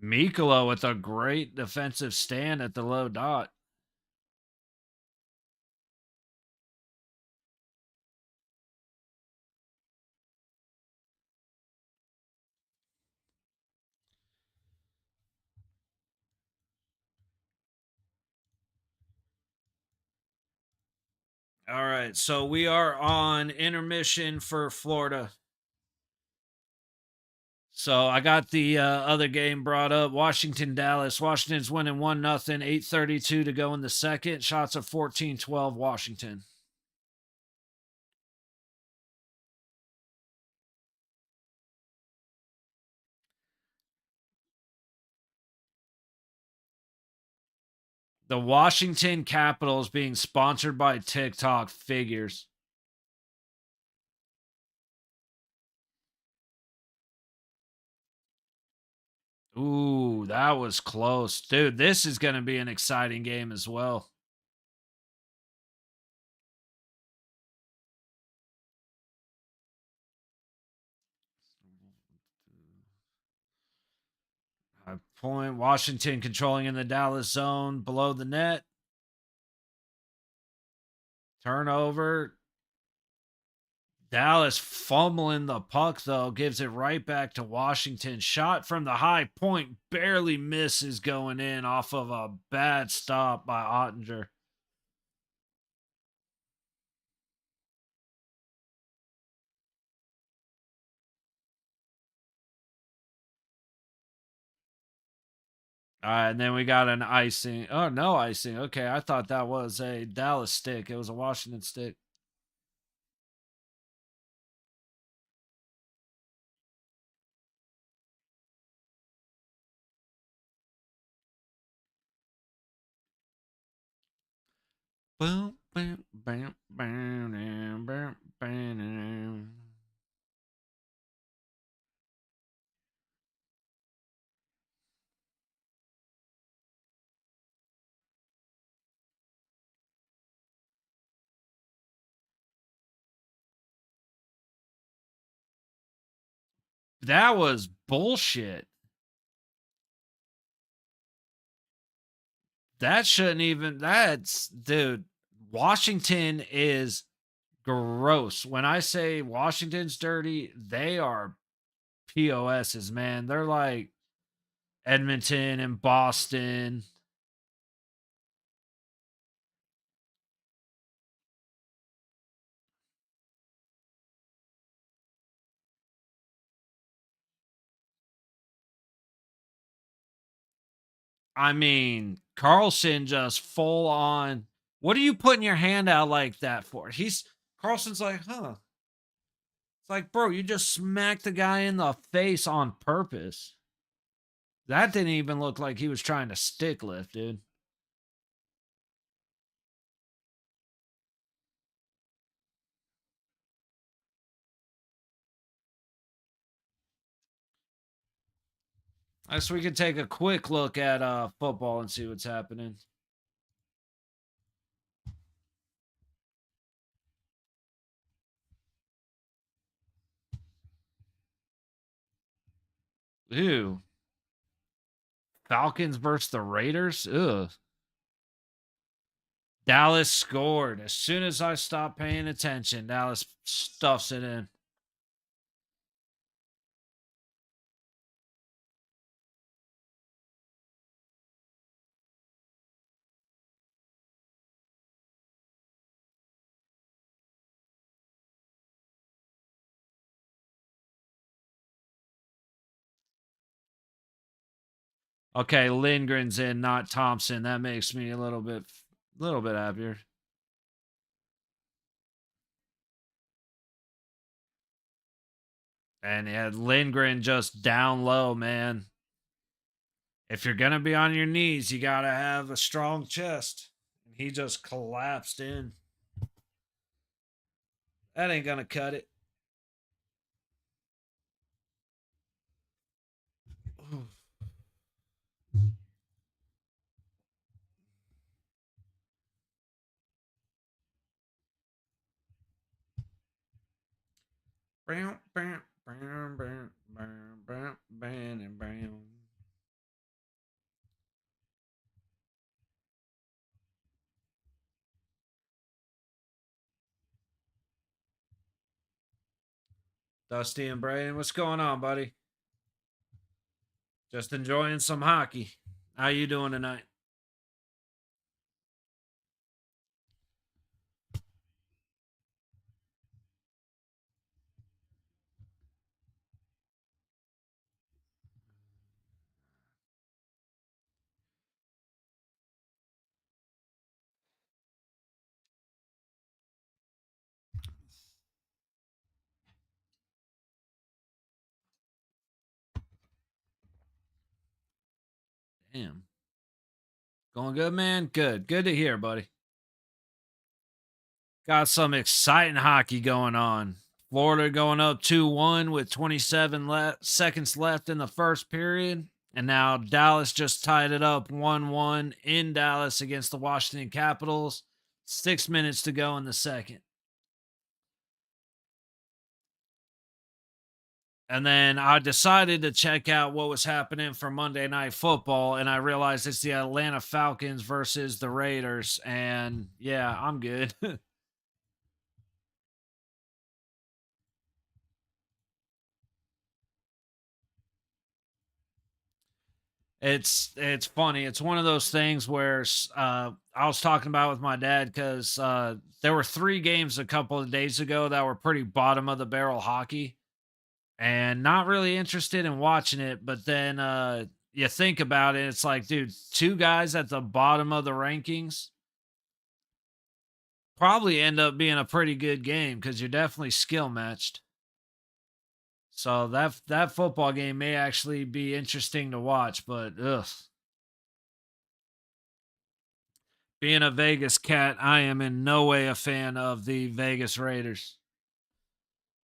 Mikolo with a great defensive stand at the low dot. All right, so we are on intermission for Florida. So I got the other game brought up. Washington, Dallas. Washington's winning 1-0, 8:32 to go in the second. Shots of 14-12 Washington. The Washington Capitals being sponsored by TikTok figures. Ooh, that was close. Dude, this is going to be an exciting game as well. High point. Washington controlling in the Dallas zone below the net. Turnover. Dallas fumbling the puck, though, gives it right back to Washington. Shot from the high point, barely misses going in off of a bad stop by Ottinger. All right, and then we got an icing. Oh, no icing. Okay, I thought that was a Dallas stick. It was a Washington stick. Boom, bam, bam, bam, bam, bam. That was bullshit. That shouldn't even. That's dude. Washington is gross. When I say Washington's dirty, they are POSs, man. They're like Edmonton and Boston. I mean, Carlson just full on. What are you putting your hand out like that for? Carlson's like, huh? It's like, bro, you just smacked the guy in the face on purpose. That didn't even look like he was trying to stick lift, dude. I guess we could take a quick look at football and see what's happening. Ew. Falcons versus the Raiders? Ugh. Dallas scored. As soon as I stopped paying attention, Dallas stuffs it in. Okay, Lindgren's in, not Thompson. That makes me a little bit happier. And yeah, Lindgren just down low, man. If you're gonna be on your knees, you gotta have a strong chest. And he just collapsed in. That ain't gonna cut it. Bam, bam, bam, bam, bam, bam, bam, bam. Dusty and Braden, what's going on, buddy? Just enjoying some hockey. How you doing tonight? Damn. Going good, man? Good. Good to hear, buddy. Got some exciting hockey going on. Florida going up 2-1 with 27 seconds left in the first period. And now Dallas just tied it up 1-1 in Dallas against the Washington Capitals. 6 minutes to go in the second. And then I decided to check out what was happening for Monday Night Football, and I realized it's the Atlanta Falcons versus the Raiders. And yeah, I'm good. It's funny. It's one of those things where I was talking about with my dad because there were three games a couple of days ago that were pretty bottom of the barrel hockey, and not really interested in watching it. But then you think about it, it's like, dude, two guys at the bottom of the rankings probably end up being a pretty good game because you're definitely skill matched. So that football game may actually be interesting to watch, but ugh. Being a Vegas cat, I am in no way a fan of the Vegas Raiders.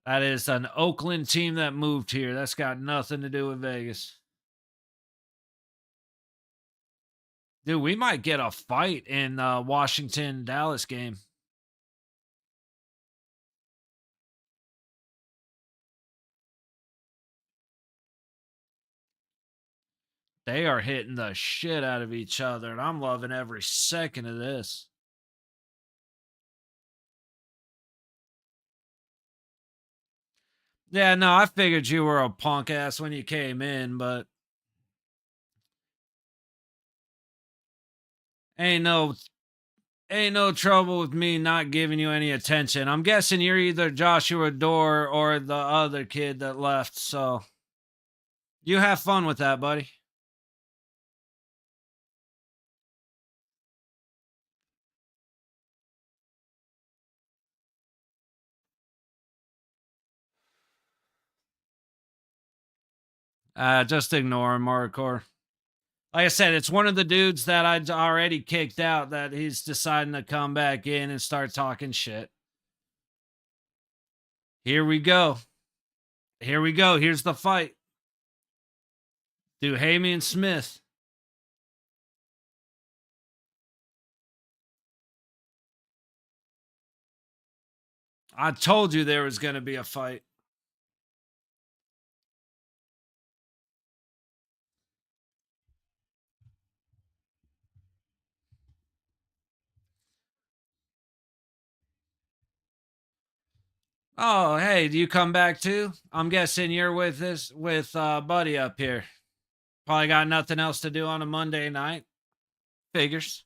That is an Oakland team that moved here. That's got nothing to do with Vegas. Dude, we might get a fight in Washington Dallas game. They are hitting the shit out of each other, and I'm loving every second of this. Yeah, no, I figured you were a punk ass when you came in, but ain't no ain't no trouble with me not giving you any attention. I'm guessing you're either Joshua Dorr or the other kid that left, so you have fun with that, buddy. Just ignore him, Marcor. Like I said, it's one of the dudes that I'd already kicked out that he's deciding to come back in and start talking shit. Here we go. Here we go. Here's the fight. Duhamey and Smith. I told you there was going to be a fight. Oh, hey, do you come back too? I'm guessing you're with this with Buddy up here. Probably got nothing else to do on a Monday night. Figures.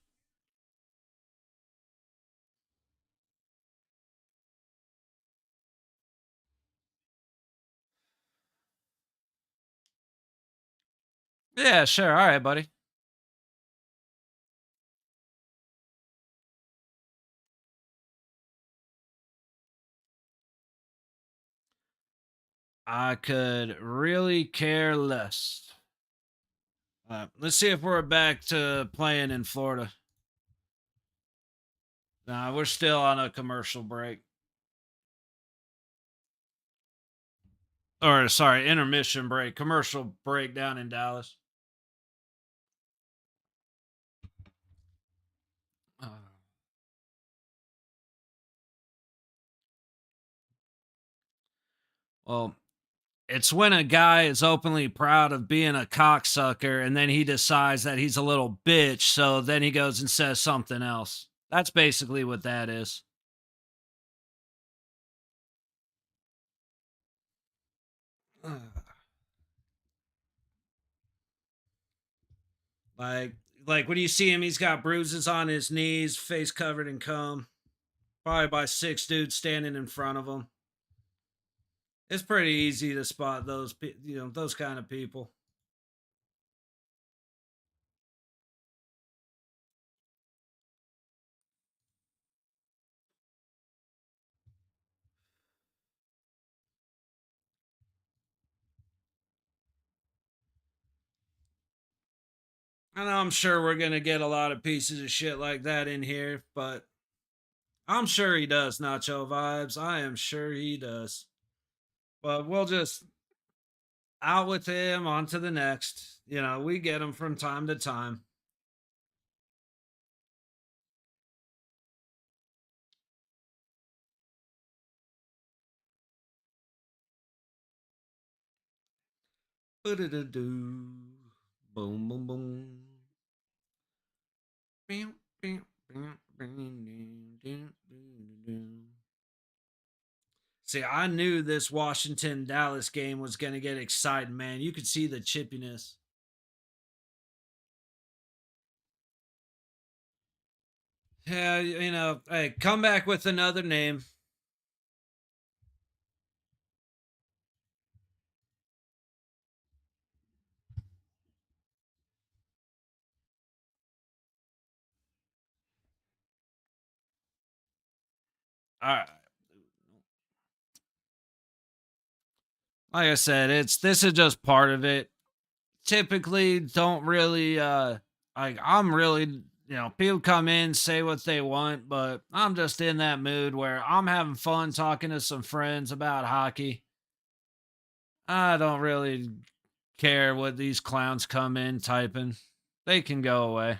Yeah, sure. All right, buddy. I could really care less. Let's see if we're back to playing in Florida. Nah, we're still on a commercial break. Or, sorry, intermission break. Commercial break down in Dallas. Uh, well, it's when a guy is openly proud of being a cocksucker and then he decides that he's a little bitch. So then he goes and says something else. That's basically what that is. Like, like when you see him, he's got bruises on his knees, face covered in cum, probably by six dudes standing in front of him. It's pretty easy to spot those, those kind of people. And I'm sure we're gonna get a lot of pieces of shit like that in here, but I'm sure he does, Nacho Vibes. I am sure he does. But we'll just out with him, on to the next. You know, we get him from time to time. Boom, boom, boom. See, I knew this Washington Dallas game was going to get exciting, man. You could see the chippiness. Yeah, you know, hey, come back with another name. All right. Like I said, it's this is just part of it. Typically don't really like I'm really, people come in, say what they want, but I'm just in that mood where I'm having fun talking to some friends about hockey. I don't really care what these clowns come in typing. They can go away.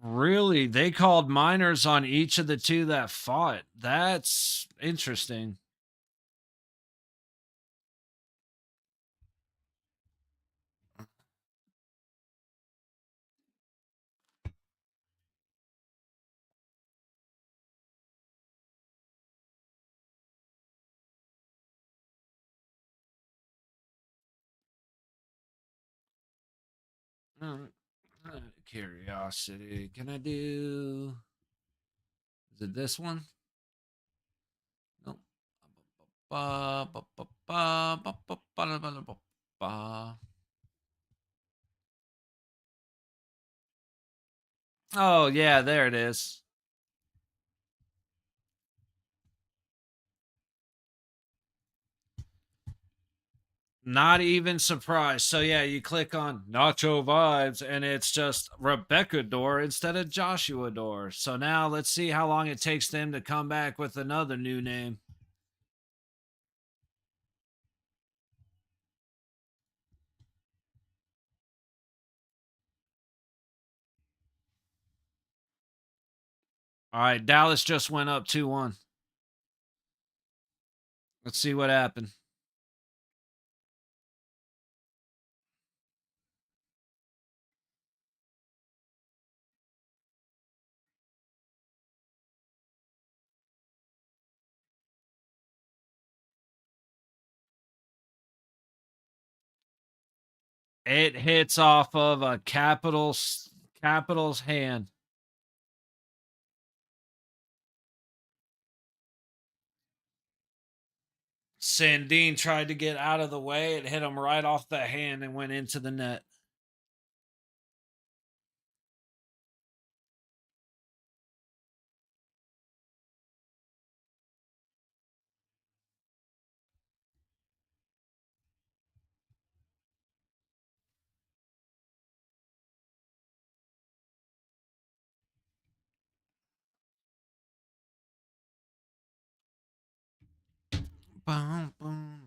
Really? They called minors on each of the two that fought. That's interesting. Uh, Curiosity. Can I do? Is it this one? Nope. Ba, ba, ba, ba, ba, ba, ba, ba, ba, ba. Oh, yeah, there it is. Not even surprised. So, yeah, you click on Nacho Vibes and it's just Rebecca Door instead of Joshua Door. So now let's see how long it takes them to come back with another new name. All right, Dallas just went up 2-1. Let's see what happened. It hits off of a Capital's hand. Sandine tried to get out of the way. It hit him right off the hand and went into the net. Boom, boom.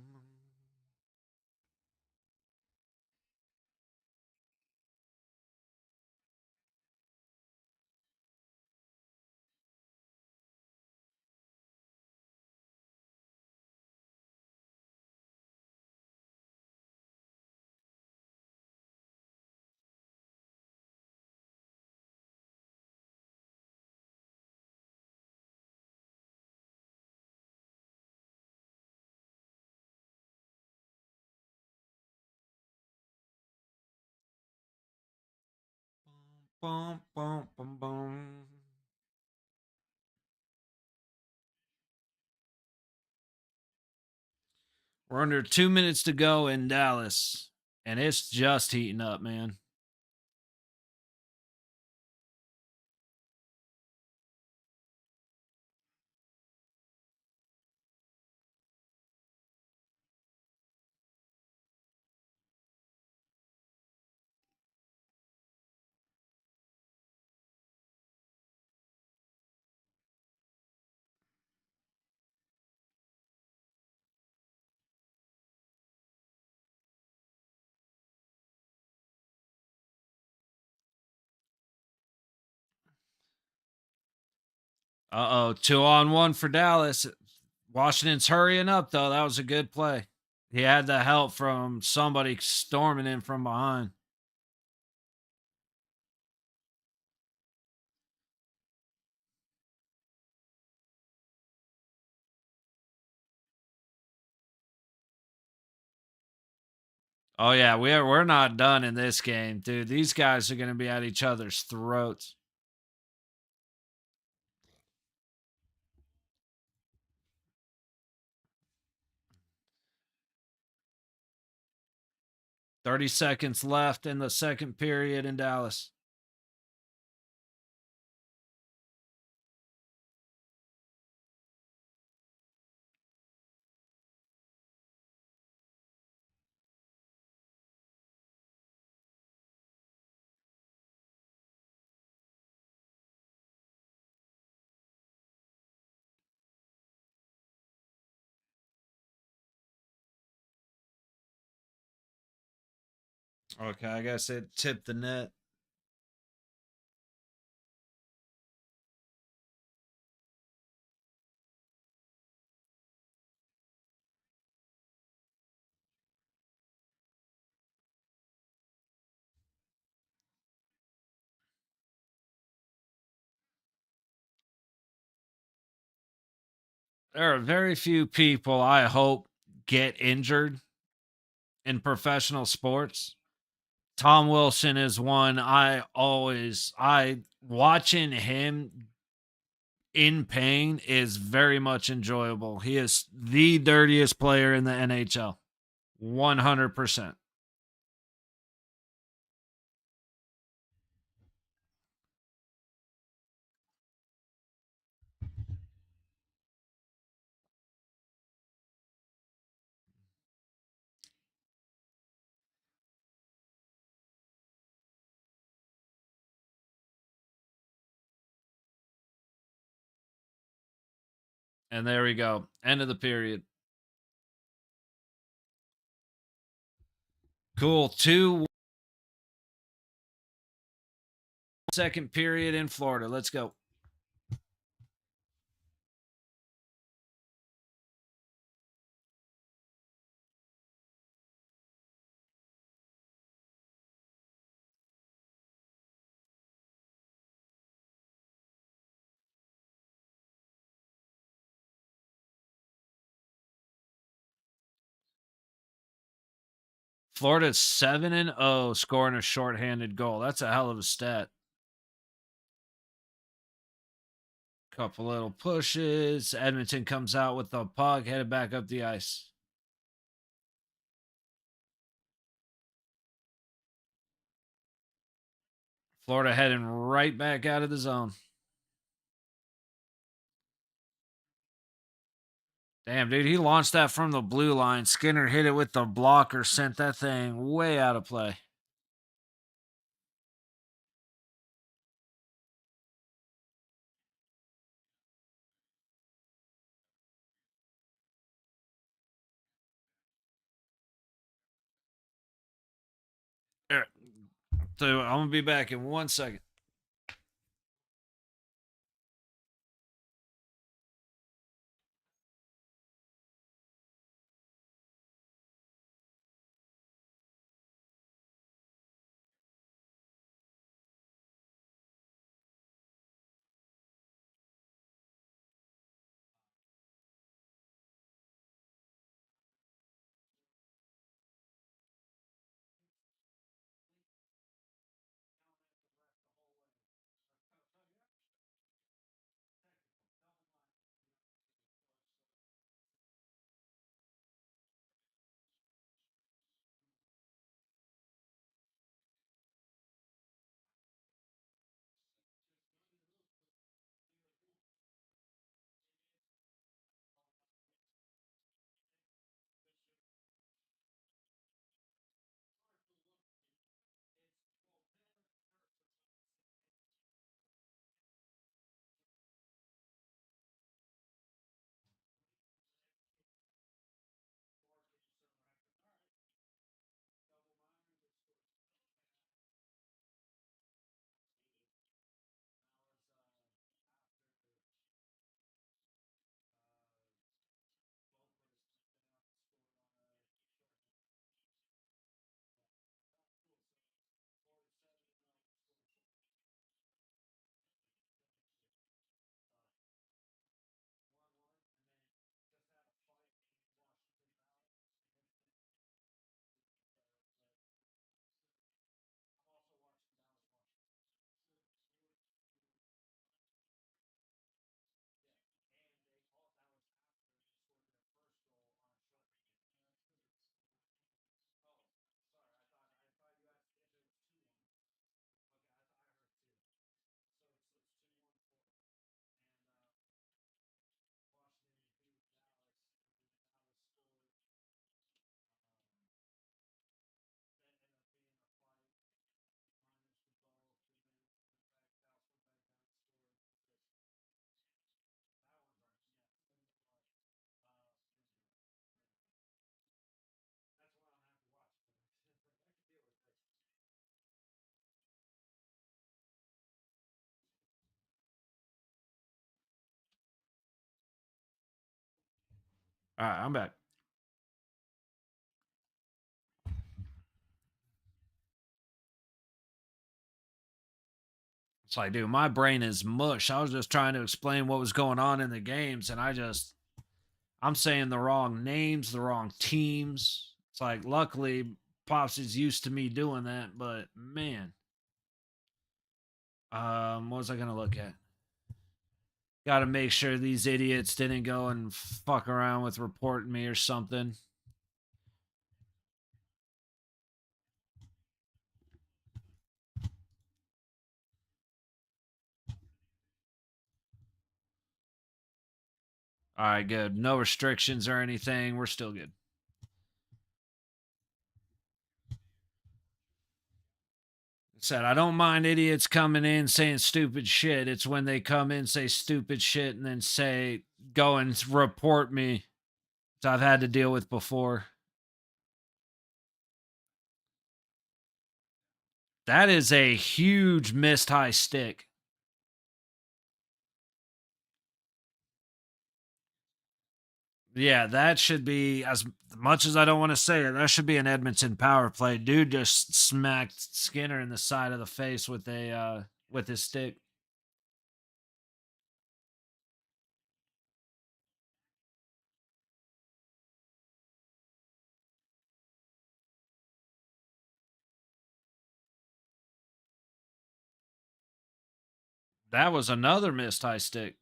Boom, boom, boom, boom. We're under 2 minutes to go in Dallas, and it's just heating up, man. Uh oh, 2-on-1 for Dallas. Washington's hurrying up, though. That was a good play. He had the help from somebody storming in from behind. Oh yeah, we're not done in this game, dude. These guys are going to be at each other's throats. 30 seconds left in the second period in Dallas. Okay, I guess it tipped the net. There are very few people I hope get injured in professional sports. Tom Wilson is one I watching him in pain is very much enjoyable. He is the dirtiest player in the NHL. 100%. And there we go. End of the period. Cool. Second period in Florida. Let's go. Florida's 7-0 scoring a shorthanded goal. That's a hell of a stat. Couple little pushes. Edmonton comes out with the puck, headed back up the ice. Florida heading right back out of the zone. Damn, dude, he launched that from the blue line. Skinner hit it with the blocker, sent that thing way out of play. Here, so I'm gonna be back in 1 second. All right, I'm back. It's like, dude, my brain is mush. I was just trying to explain what was going on in the games, and I'm saying the wrong names, the wrong teams. It's like, luckily, Pops is used to me doing that, but man, what was I gonna look at? Got to make sure these idiots didn't go and fuck around with reporting me or something. All right, good. No restrictions or anything. We're still good. Said I don't mind idiots coming in saying stupid shit. It's when they come in, say stupid shit, and then say go and report me. Which I've had to deal with before. That is a huge missed high stick. Yeah, that should be, as much as I don't want to say it, that should be an Edmonton power play. Dude just smacked Skinner in the side of the face with his stick. That was another missed high stick.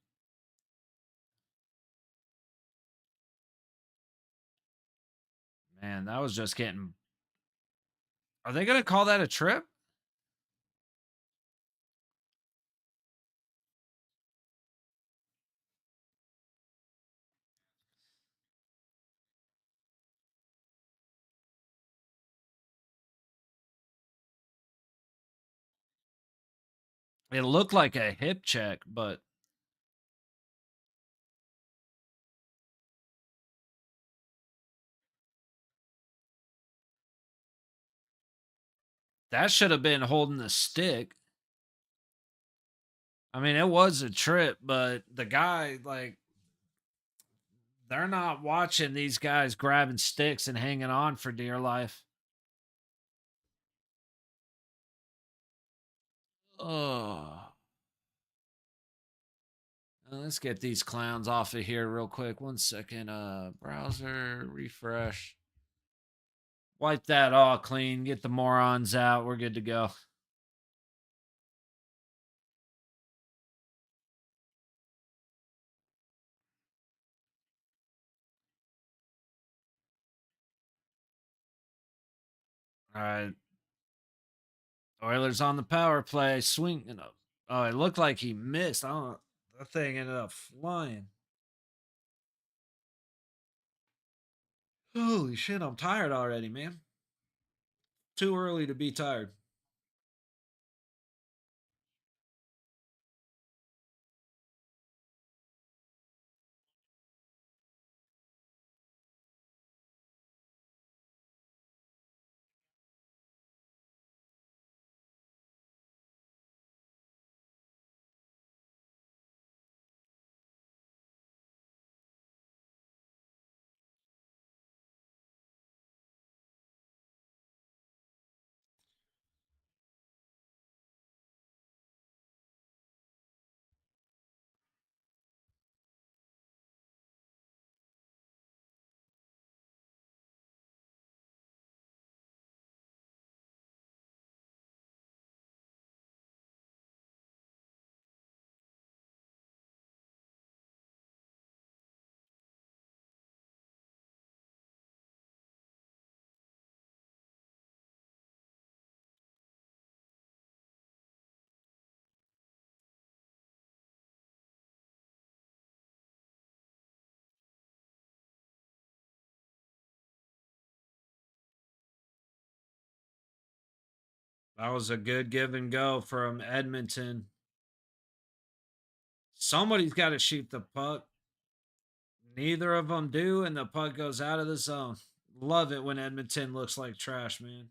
Man, that was just getting. Are they going to call that a trip? It looked like a hip check, but that should have been holding the stick. I mean, it was a trip, but the guy, like, they're not watching these guys grabbing sticks and hanging on for dear life. Oh. Let's get these clowns off of here real quick. 1 second. Browser refresh. Wipe that all clean. Get the morons out. We're good to go. All right. Oilers on the power play. Swing. Oh, it looked like he missed. I don't know. That thing ended up flying. Holy shit, I'm tired already, man. Too early to be tired. That was a good give and go from Edmonton. Somebody's got to shoot the puck. Neither of them do, and the puck goes out of the zone. Love it when Edmonton looks like trash, man.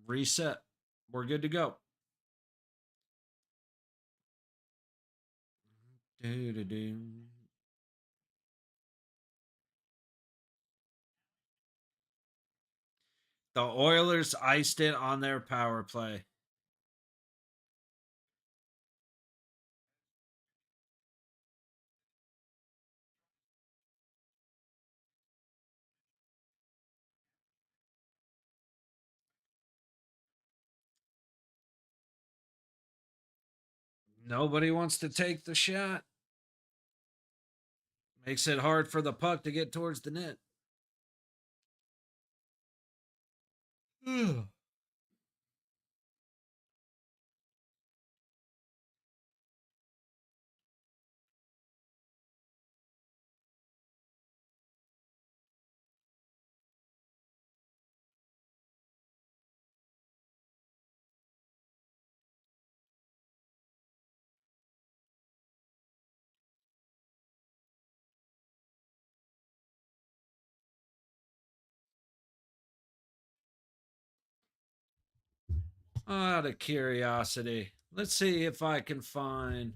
Reset. We're good to go. Do-do-do. The Oilers iced it on their power play. Nobody wants to take the shot. Makes it hard for the puck to get towards the net. Out of curiosity, let's see if I can find.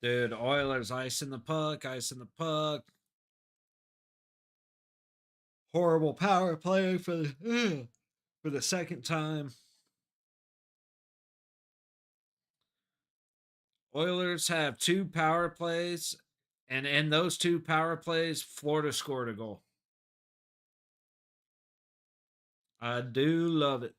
Dude, Oilers icing the puck, icing the puck. Horrible power play for the second time. Oilers have two power plays, and in those two power plays, Florida scored a goal. I do love it.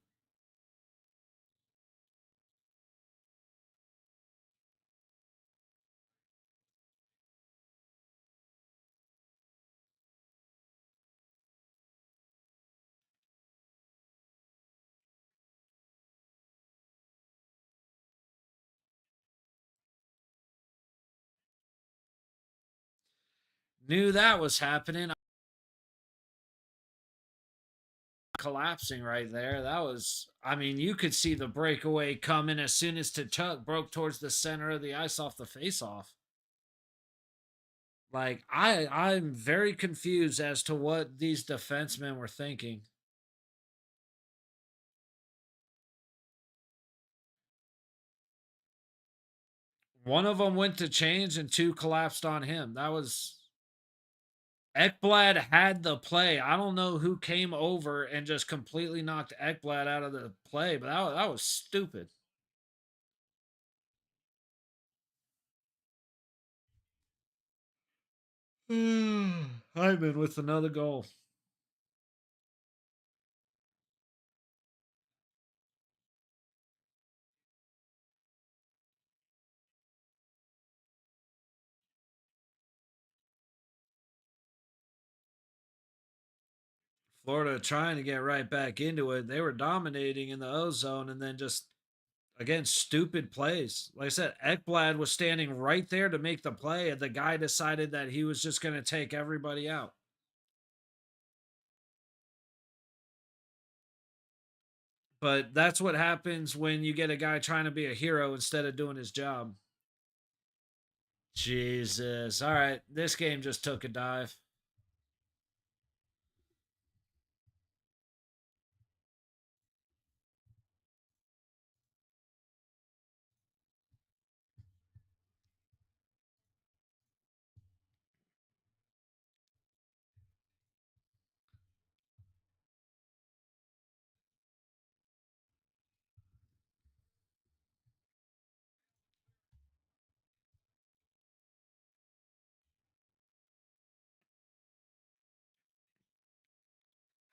Knew that was happening. Collapsing right there. That was, I mean, you could see the breakaway coming as soon as Tuchuk broke towards the center of the ice off the faceoff. Like I'm very confused as to what these defensemen were thinking. One of them went to change and two collapsed on him. That was Ekblad had the play. I don't know who came over and just completely knocked Ekblad out of the play, but that was stupid. Hyman with another goal. Florida trying to get right back into it. They were dominating in the O zone and then just, again, stupid plays. Like I said, Ekblad was standing right there to make the play, and the guy decided that he was just going to take everybody out. But that's what happens when you get a guy trying to be a hero instead of doing his job. Jesus. All right. This game just took a dive.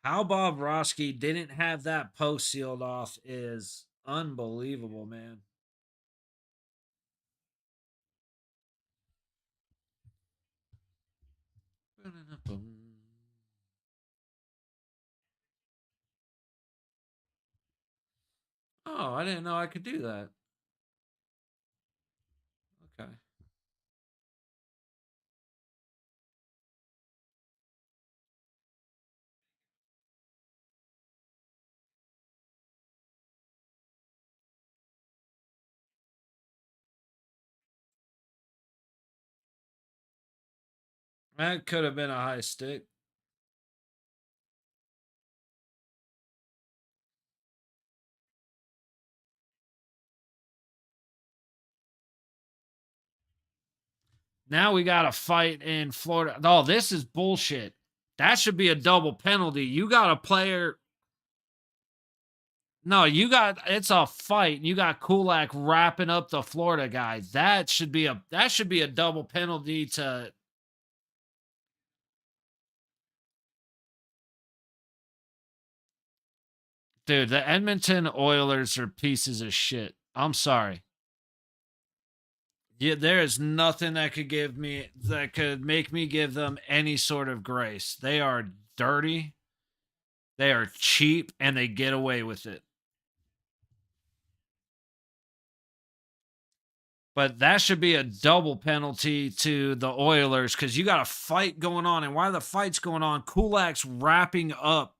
How Bob Roski didn't have that post sealed off is unbelievable, man. Oh, I didn't know I could do that. Okay. That could have been a high stick. Now we got a fight in Florida. Oh, this is bullshit. That should be a double penalty. You got a player. No, you got it's a fight. You got Kulak wrapping up the Florida guy. That should be a double penalty to dude. The Edmonton Oilers are pieces of shit. I'm sorry. Yeah, there is nothing that could make me give them any sort of grace. They are dirty, they are cheap, and they get away with it. But that should be a double penalty to the Oilers because you got a fight going on. And while the fight's going on, Kulak's wrapping up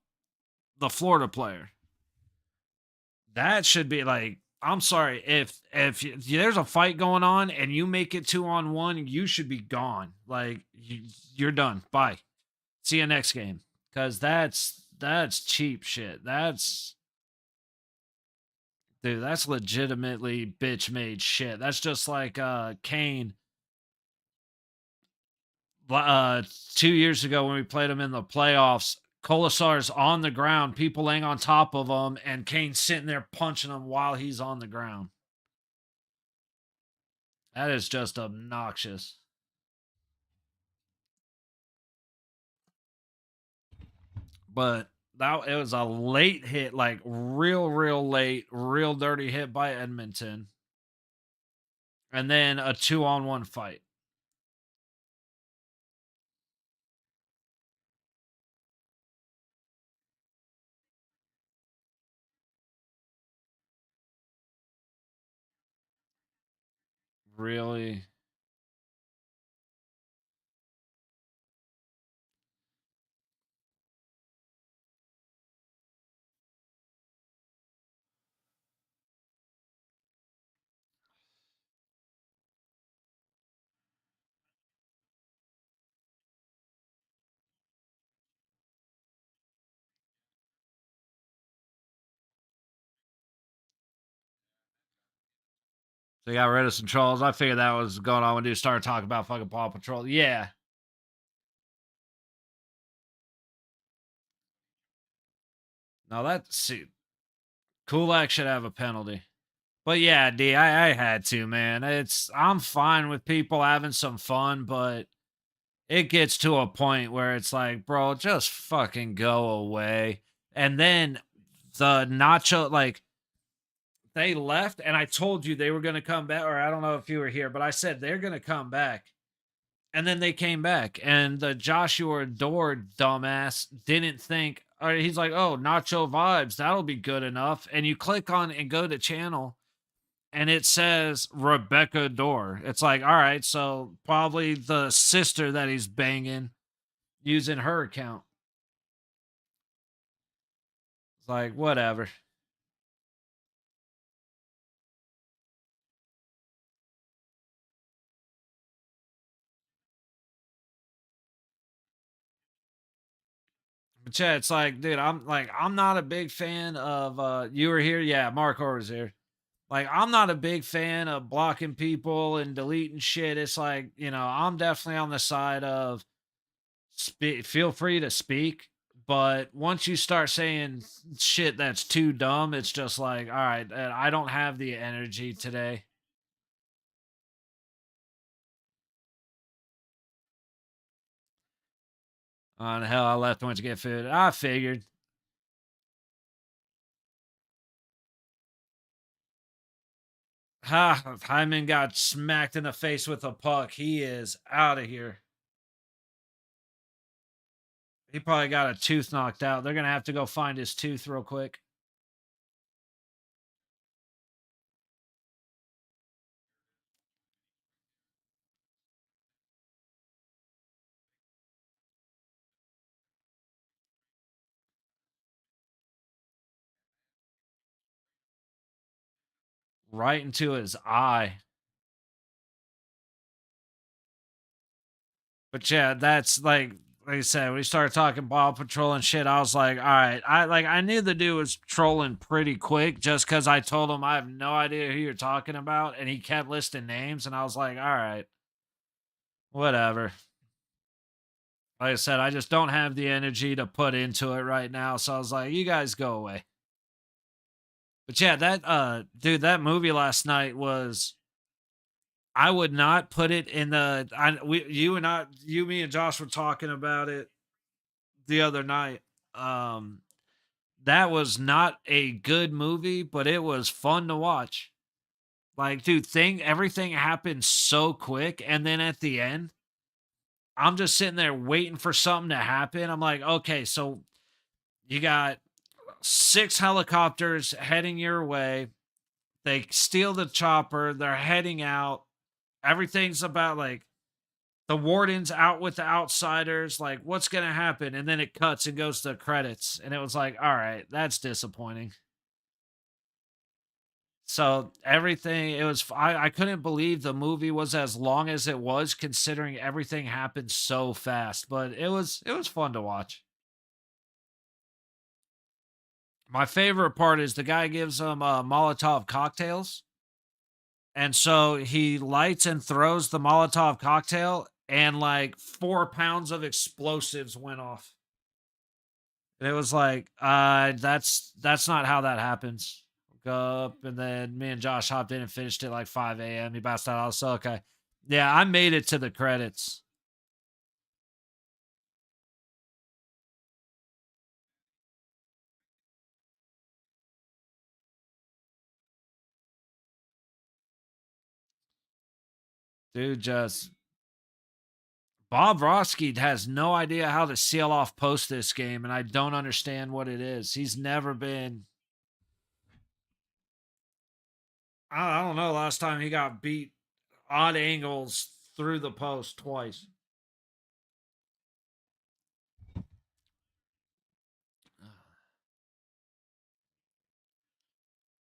the Florida player. That should be like, I'm sorry, if there's a fight going on and you make it 2-on-1, you should be gone. Like you're done. Bye. See you next game. Because that's cheap shit. Dude, that's legitimately bitch made shit. That's just like Kane 2 years ago when we played him in the playoffs. Kolasar's on the ground, people laying on top of him, and Kane's sitting there punching him while he's on the ground. That is just obnoxious. But that it was a late hit, like real late, real dirty hit by Edmonton, and then a 2-on-1 fight. Really. So they got rid of some trolls. I figured that was going on when you started talking about fucking Paw Patrol. Yeah. No, see, Kulak should have a penalty. But yeah, D, I had to, man. I'm fine with people having some fun, but it gets to a point where it's like, bro, just fucking go away. And then the nacho, like they left, and I told you they were gonna come back, or I don't know if you were here, but I said they're gonna come back. And then they came back, and the Joshua Dore dumbass didn't think, or he's like, oh, nacho vibes, that'll be good enough. And you click on and go to channel, and it says Rebecca Dore. It's like, all right, so probably the sister that he's banging using her account. It's like, whatever. But yeah, it's like, dude, I'm not a big fan of you were here. Yeah, Mark Orr was here. Like, I'm not a big fan of blocking people and deleting shit. It's like, I'm definitely on the side of feel free to speak. But once you start saying shit that's too dumb, it's just like, all right, I don't have the energy today. On hell, I left and went to get food. I figured. Ha, Hyman got smacked in the face with a puck. He is out of here. He probably got a tooth knocked out. They're gonna have to go find his tooth real quick. Right into his eye. But yeah, that's like I said, when we started talking Paw Patrol and shit, I was like, all right. I knew the dude was trolling pretty quick just because I told him I have no idea who you're talking about, and he kept listing names, and I was like, all right, whatever. Like I said, I just don't have the energy to put into it right now. So I was like, you guys go away. But yeah, that dude, that movie last night was, I would not put it in the you and I, you, me and Josh were talking about it the other night. Um that was not a good movie, but it was fun to watch. Like, dude, everything happened so quick, and then at the end, I'm just sitting there waiting for something to happen. I'm like, okay, so you got 6 helicopters heading your way. They steal the chopper. They're heading out. Everything's about like the warden's out with the outsiders. Like, what's going to happen? And then it cuts and goes to credits. And it was like, all right, that's disappointing. So everything, I couldn't believe the movie was as long as it was, considering everything happened so fast. But it was fun to watch. My favorite part is the guy gives them Molotov cocktails. And so he lights and throws the Molotov cocktail, and like 4 pounds of explosives went off. And it was like, that's not how that happens. Woke up, and then me and Josh hopped in and finished it like 5 a.m. He bounced out. I was so okay. Yeah, I made it to the credits. Dude, just Bob Roski has no idea how to seal off post this game, and I don't understand what it is. He's never been. I don't know. Last time he got beat odd angles through the post twice.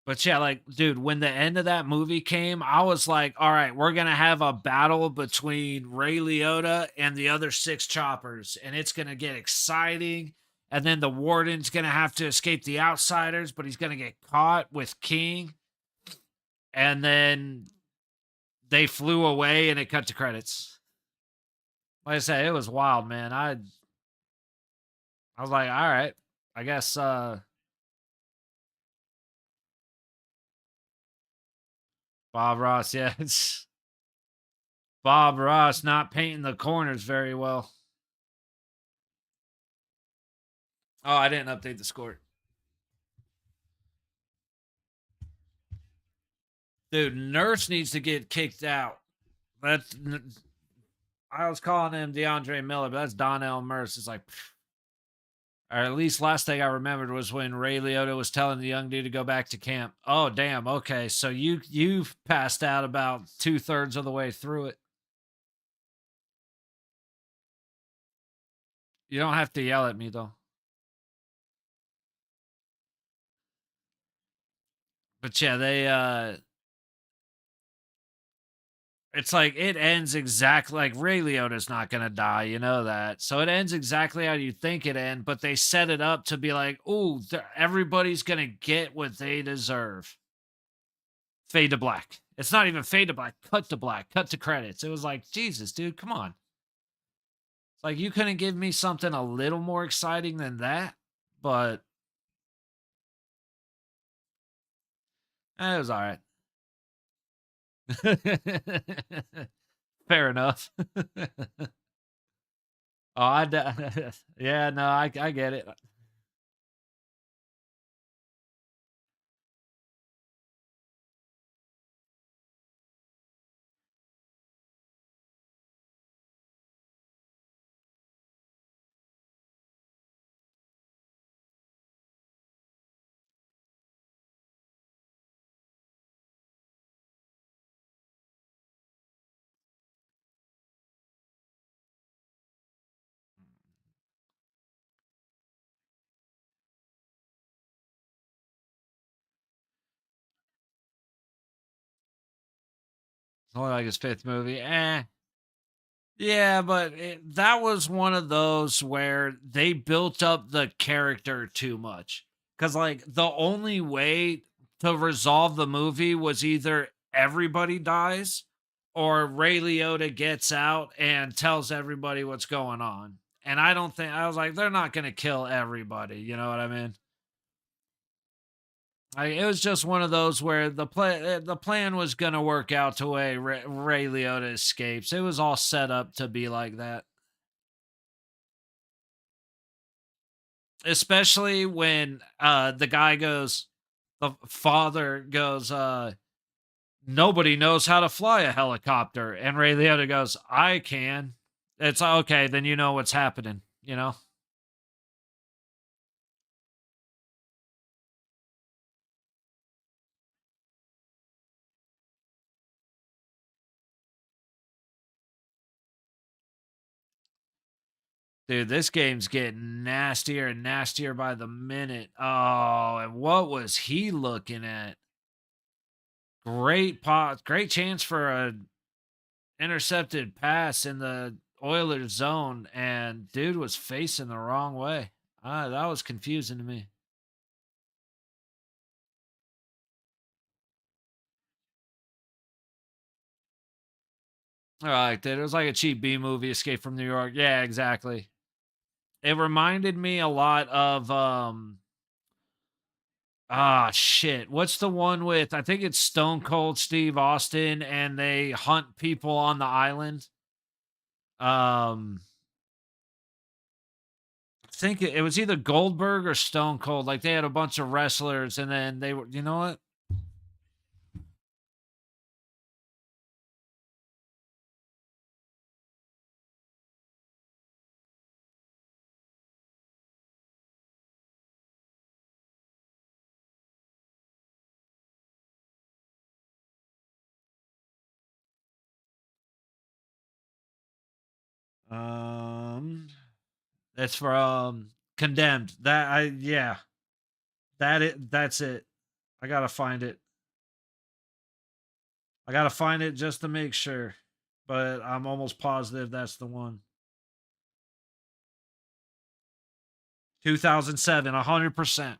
But yeah, like, dude, when the end of that movie came, I was like, all right, we're going to have a battle between Ray Liotta and the other 6 choppers, and it's going to get exciting. And then the warden's going to have to escape the outsiders, but he's going to get caught with King. And then they flew away, and it cut to credits. Like I said, it was wild, man. I was like, all right, I guess Bob Ross, yeah, it's Bob Ross not painting the corners very well. Oh, I didn't update the score. Dude, Nurse needs to get kicked out. That's I was calling him DeAndre Miller, but that's Donnell Merce. It's like, or at least last thing I remembered was when Ray Liotta was telling the young dude to go back to camp. Oh, damn. Okay, so you've passed out about 2/3 of the way through it. You don't have to yell at me though. But yeah, they it's like it ends exactly like Ray Liotta's not gonna die, you know that. So it ends exactly how you think it end, but they set it up to be like, oh, everybody's gonna get what they deserve. Fade to black. It's not even fade to black, cut to credits. It was like, Jesus, dude, come on. It's like you couldn't give me something a little more exciting than that, but it was all right. Fair enough. Oh, yeah, no, I get it. Only like his fifth movie. Yeah, but that was one of those where they built up the character too much. Because, like, the only way to resolve the movie was either everybody dies or Ray Liotta gets out and tells everybody what's going on. And I don't think, I was like, they're not going to kill everybody. You know what I mean? It was just one of those where the plan was gonna work out to way Ray Liotta escapes. It was all set up to be like that, especially when the guy goes, the father goes, nobody knows how to fly a helicopter, and Ray Liotta goes, I can. It's okay, then you know what's happening. You know, dude, this game's getting nastier and nastier by the minute. Oh, and what was he looking at? Great pot, great chance for a intercepted pass in the Oilers zone, and dude was facing the wrong way. That was confusing to me. I liked it. It was like a cheap B movie, Escape from New York. Yeah, exactly. It reminded me a lot of shit. What's the one with, I think it's Stone Cold Steve Austin and they hunt people on the island. Um I think it was either Goldberg or Stone Cold. Like they had a bunch of wrestlers and then they were, you know what? Um That's from Condemned. That I yeah, that's it. I gotta find it. I gotta find it just to make sure. But I'm almost positive that's the one. 2007, 100%.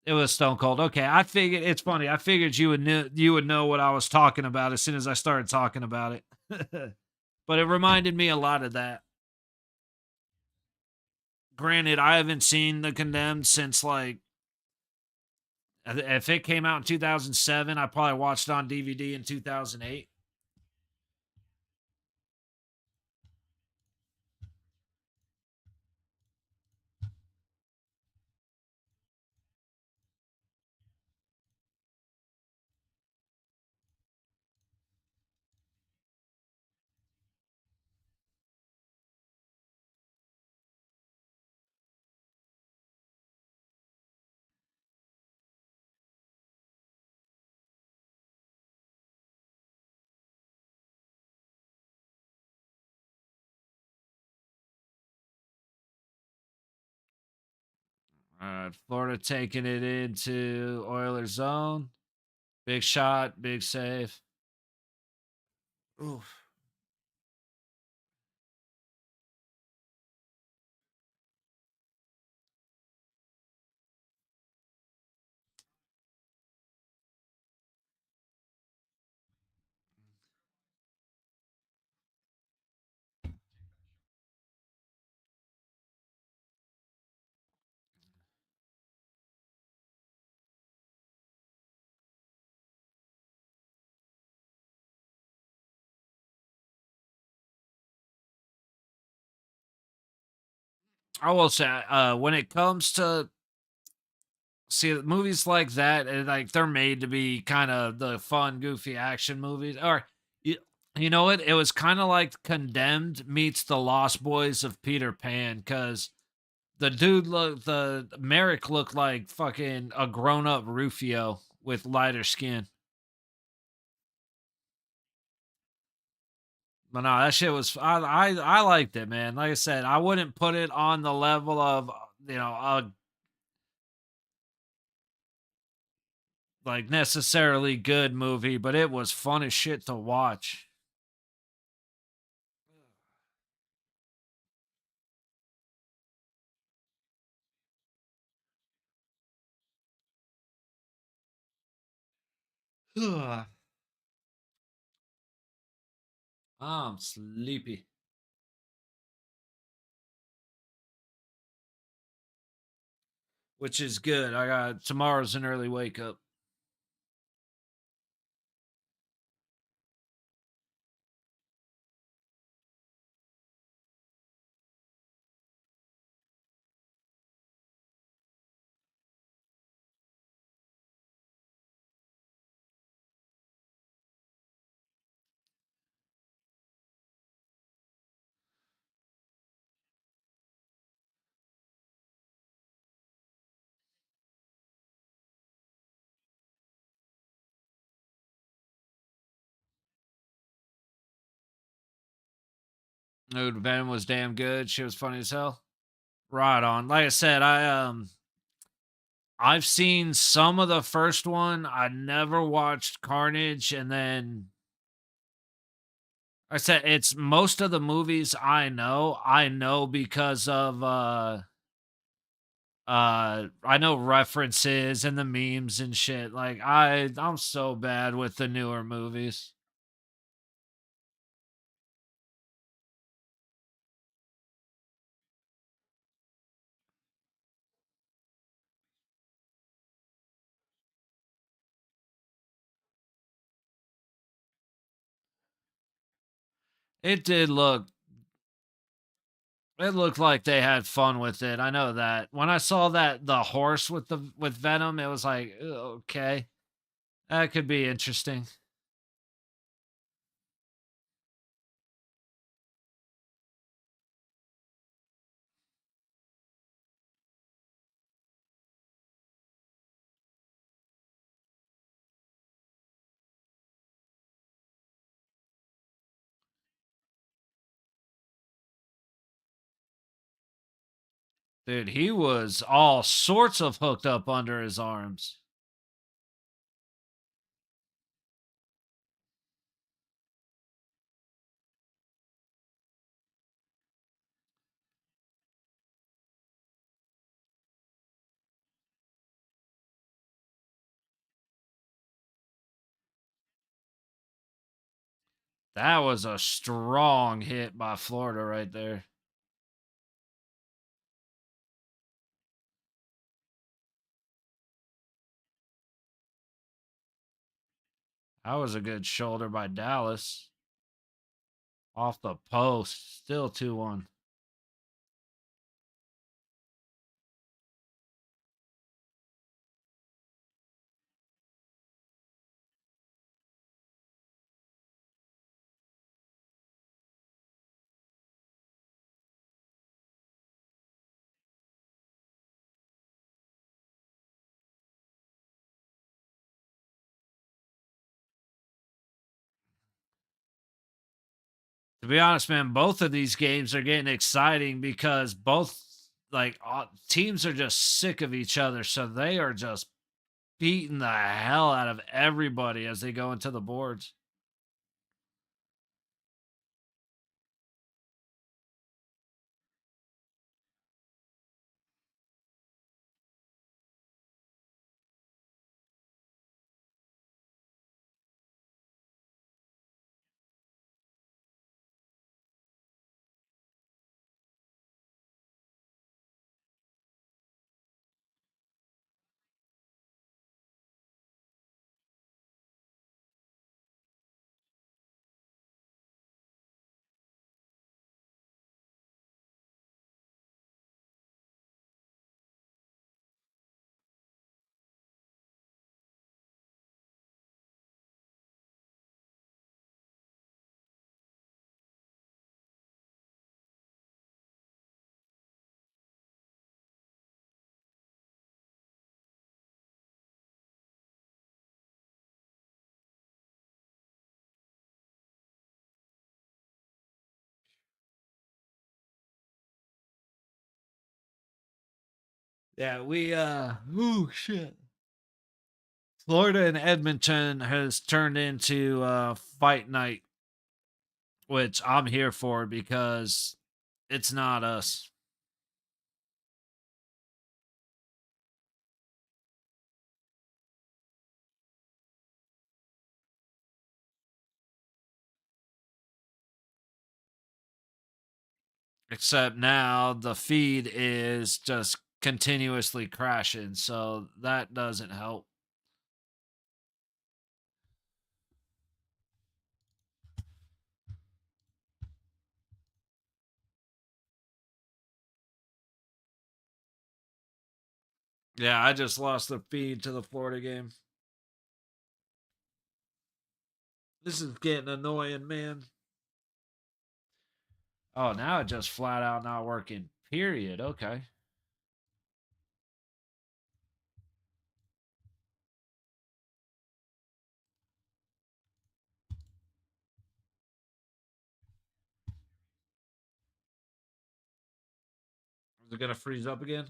It was Stone Cold. Okay, I figured it's funny. I figured you would know what I was talking about as soon as I started talking about it. But it reminded me a lot of that. Granted, I haven't seen The Condemned since like if it came out in 2007, I probably watched it on DVD in 2008. All right, Florida taking it into Oilers zone. Big shot, big save. Oof. I will say, when it comes to see movies like that, like they're made to be kind of the fun, goofy action movies. Or you, you know what? It was kind of like Condemned meets the Lost Boys of Peter Pan, because the Merrick looked like fucking a grown up Rufio with lighter skin. But no, that shit was I liked it, man. Like I said, I wouldn't put it on the level of you know like necessarily good movie, but it was fun as shit to watch. I'm sleepy, which is good. I got tomorrow's an early wake up. Dude, Ben was damn good. She was funny as hell. Right on. Like I said, I've seen some of the first one. I never watched Carnage, and then I said it's most of the movies I know. I know because of I know references and the memes and shit. Like I'm so bad with the newer movies. It did look it looked like they had fun with it. I know that. When I saw that the horse with Venom, it was like, "Ugh, okay. That could be interesting." Dude, he was all sorts of hooked up under his arms. That was a strong hit by Florida right there. That was a good shoulder by Dallas. Off the post. Still 2-1. To be honest, man, both of these games are getting exciting because both teams are just sick of each other, so they are just beating the hell out of everybody as they go into the boards. Yeah, we ooh shit. Florida and Edmonton has turned into fight night, which I'm here for because it's not us. Except now the feed is just continuously crashing, so that doesn't help. Yeah, I just lost the feed to the Florida game. This is getting annoying, man. Oh, now it just flat out not working. Period. Okay. Is it gonna freeze up again?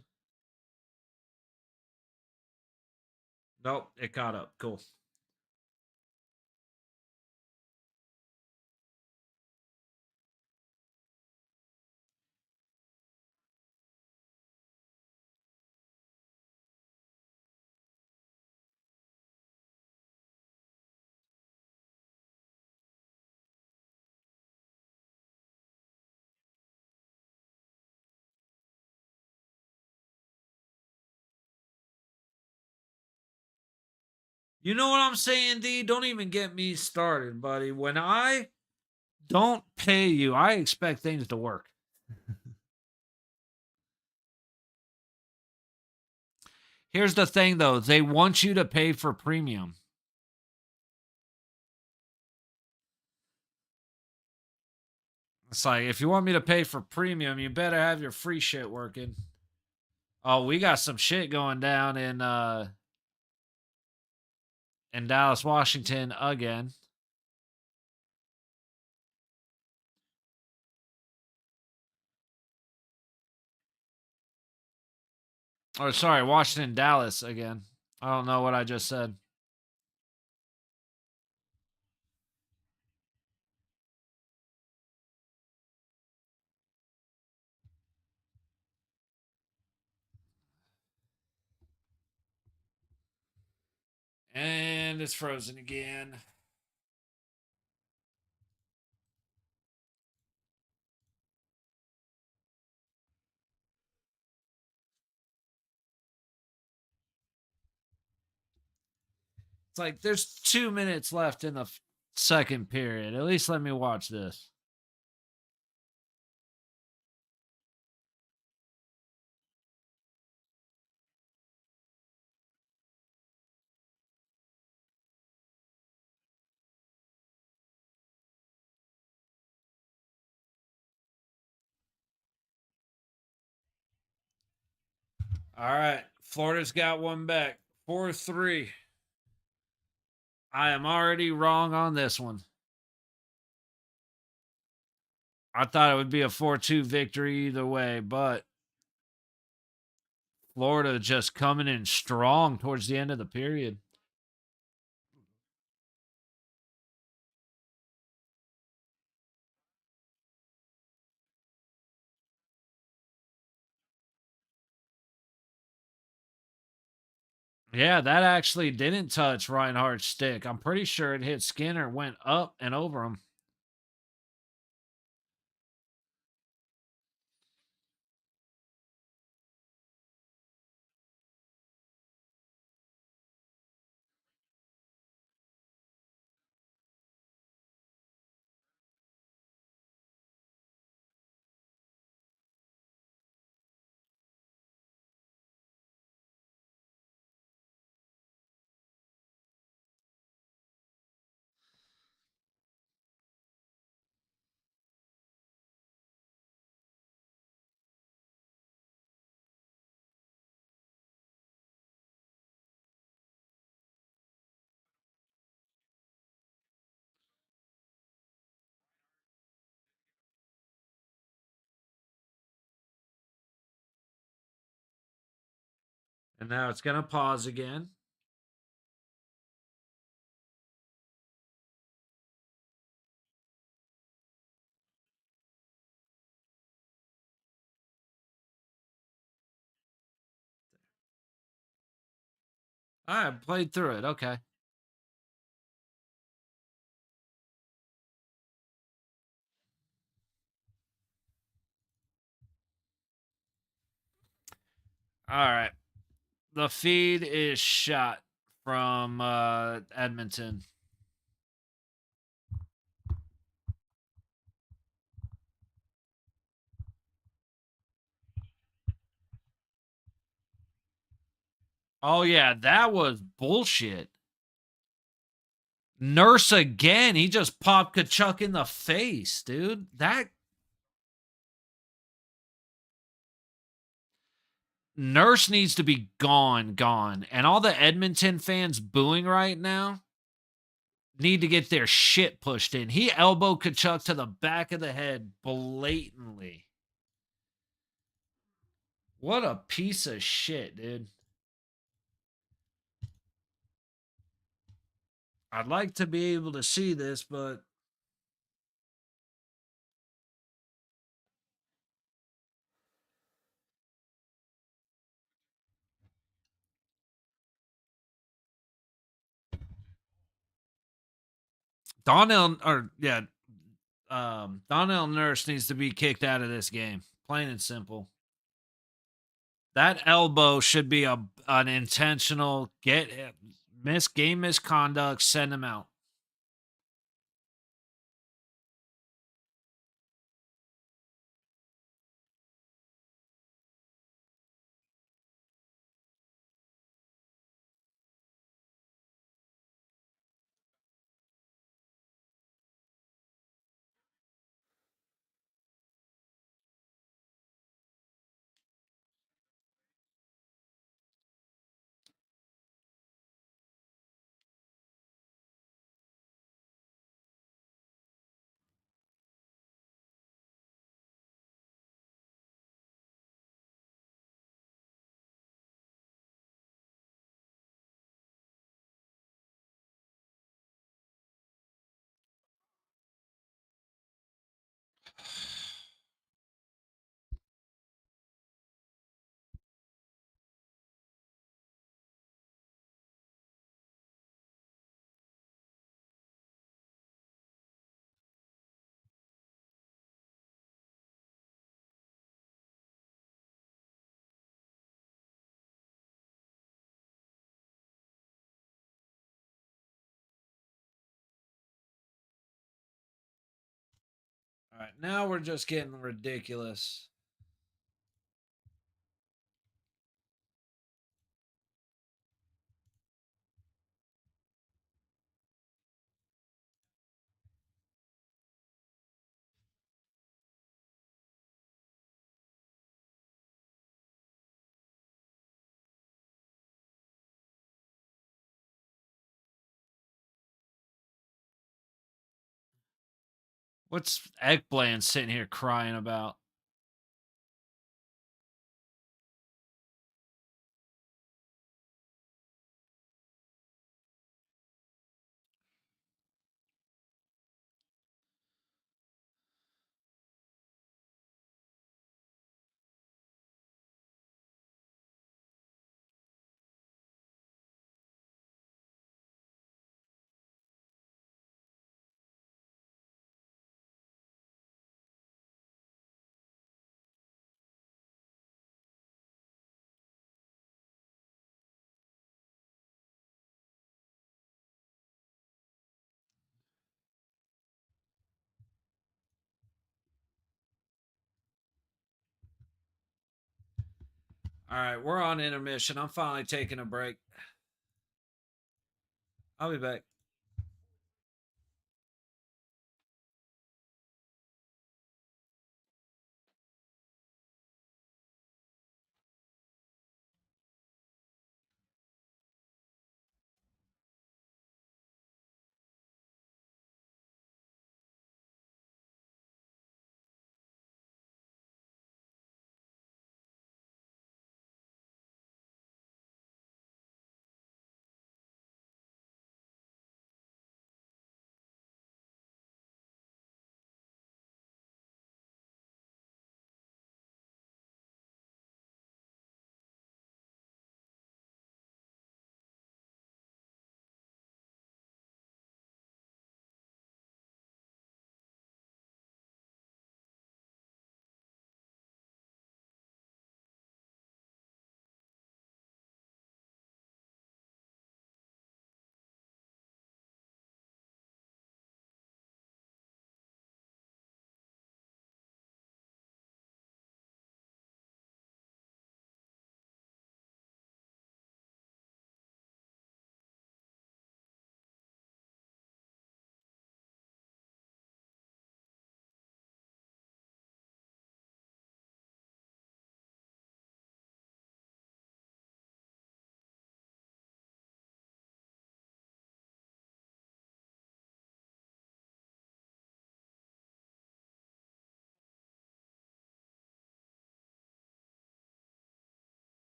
Nope, it caught up. Cool. You know what I'm saying, D? Don't even get me started, buddy. When I don't pay you, I expect things to work. Here's the thing, though, they want you to pay for premium. It's like, if you want me to pay for premium, you better have your free shit working. Oh, we got some shit going down in Dallas, Washington again. Or sorry, Washington, Dallas again. I don't know what I just said. And it's frozen again. It's like there's 2 minutes left in the second period. At least let me watch this. All right. Florida's got one back. 4-3. I am already wrong on this one. I thought it would be a 4-2 victory either way, but Florida just coming in strong towards the end of the period. Yeah, that actually didn't touch Reinhardt's stick. I'm pretty sure it hit Skinner, went up and over him. And now it's going to pause again. All right, played through it. Okay. All right. The feed is shot from Edmonton. Oh yeah, that was bullshit. Nurse again. He just popped Kachuk in the face, dude. That Nurse needs to be gone, gone. And all the Edmonton fans booing right now need to get their shit pushed in. He elbowed Kachuk to the back of the head blatantly. What a piece of shit, dude. I'd like to be able to see this, but Donnell or yeah, Donnell Nurse needs to be kicked out of this game. Plain and simple. That elbow should be an intentional game misconduct. Send him out. All right, now we're just getting ridiculous. What's Eggplant sitting here crying about? All right, we're on intermission. I'm finally taking a break. I'll be back.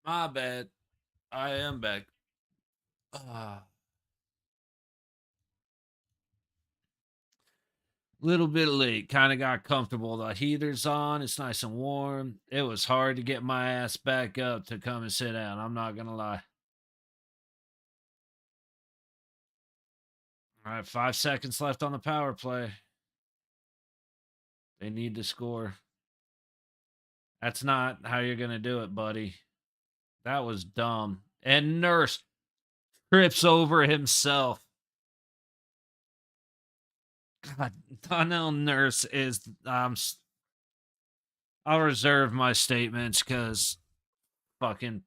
My bad. I am back. Uh, Little bit late. Kind of got comfortable. The heater's on. It's nice and warm. It was hard to get my ass back up to come and sit down. I'm not gonna lie. All right, 5 seconds left on the power play. They need to score. That's not how you're gonna do it, buddy. That was dumb. And Nurse trips over himself. God, Donnell Nurse is. I'll reserve my statements because fucking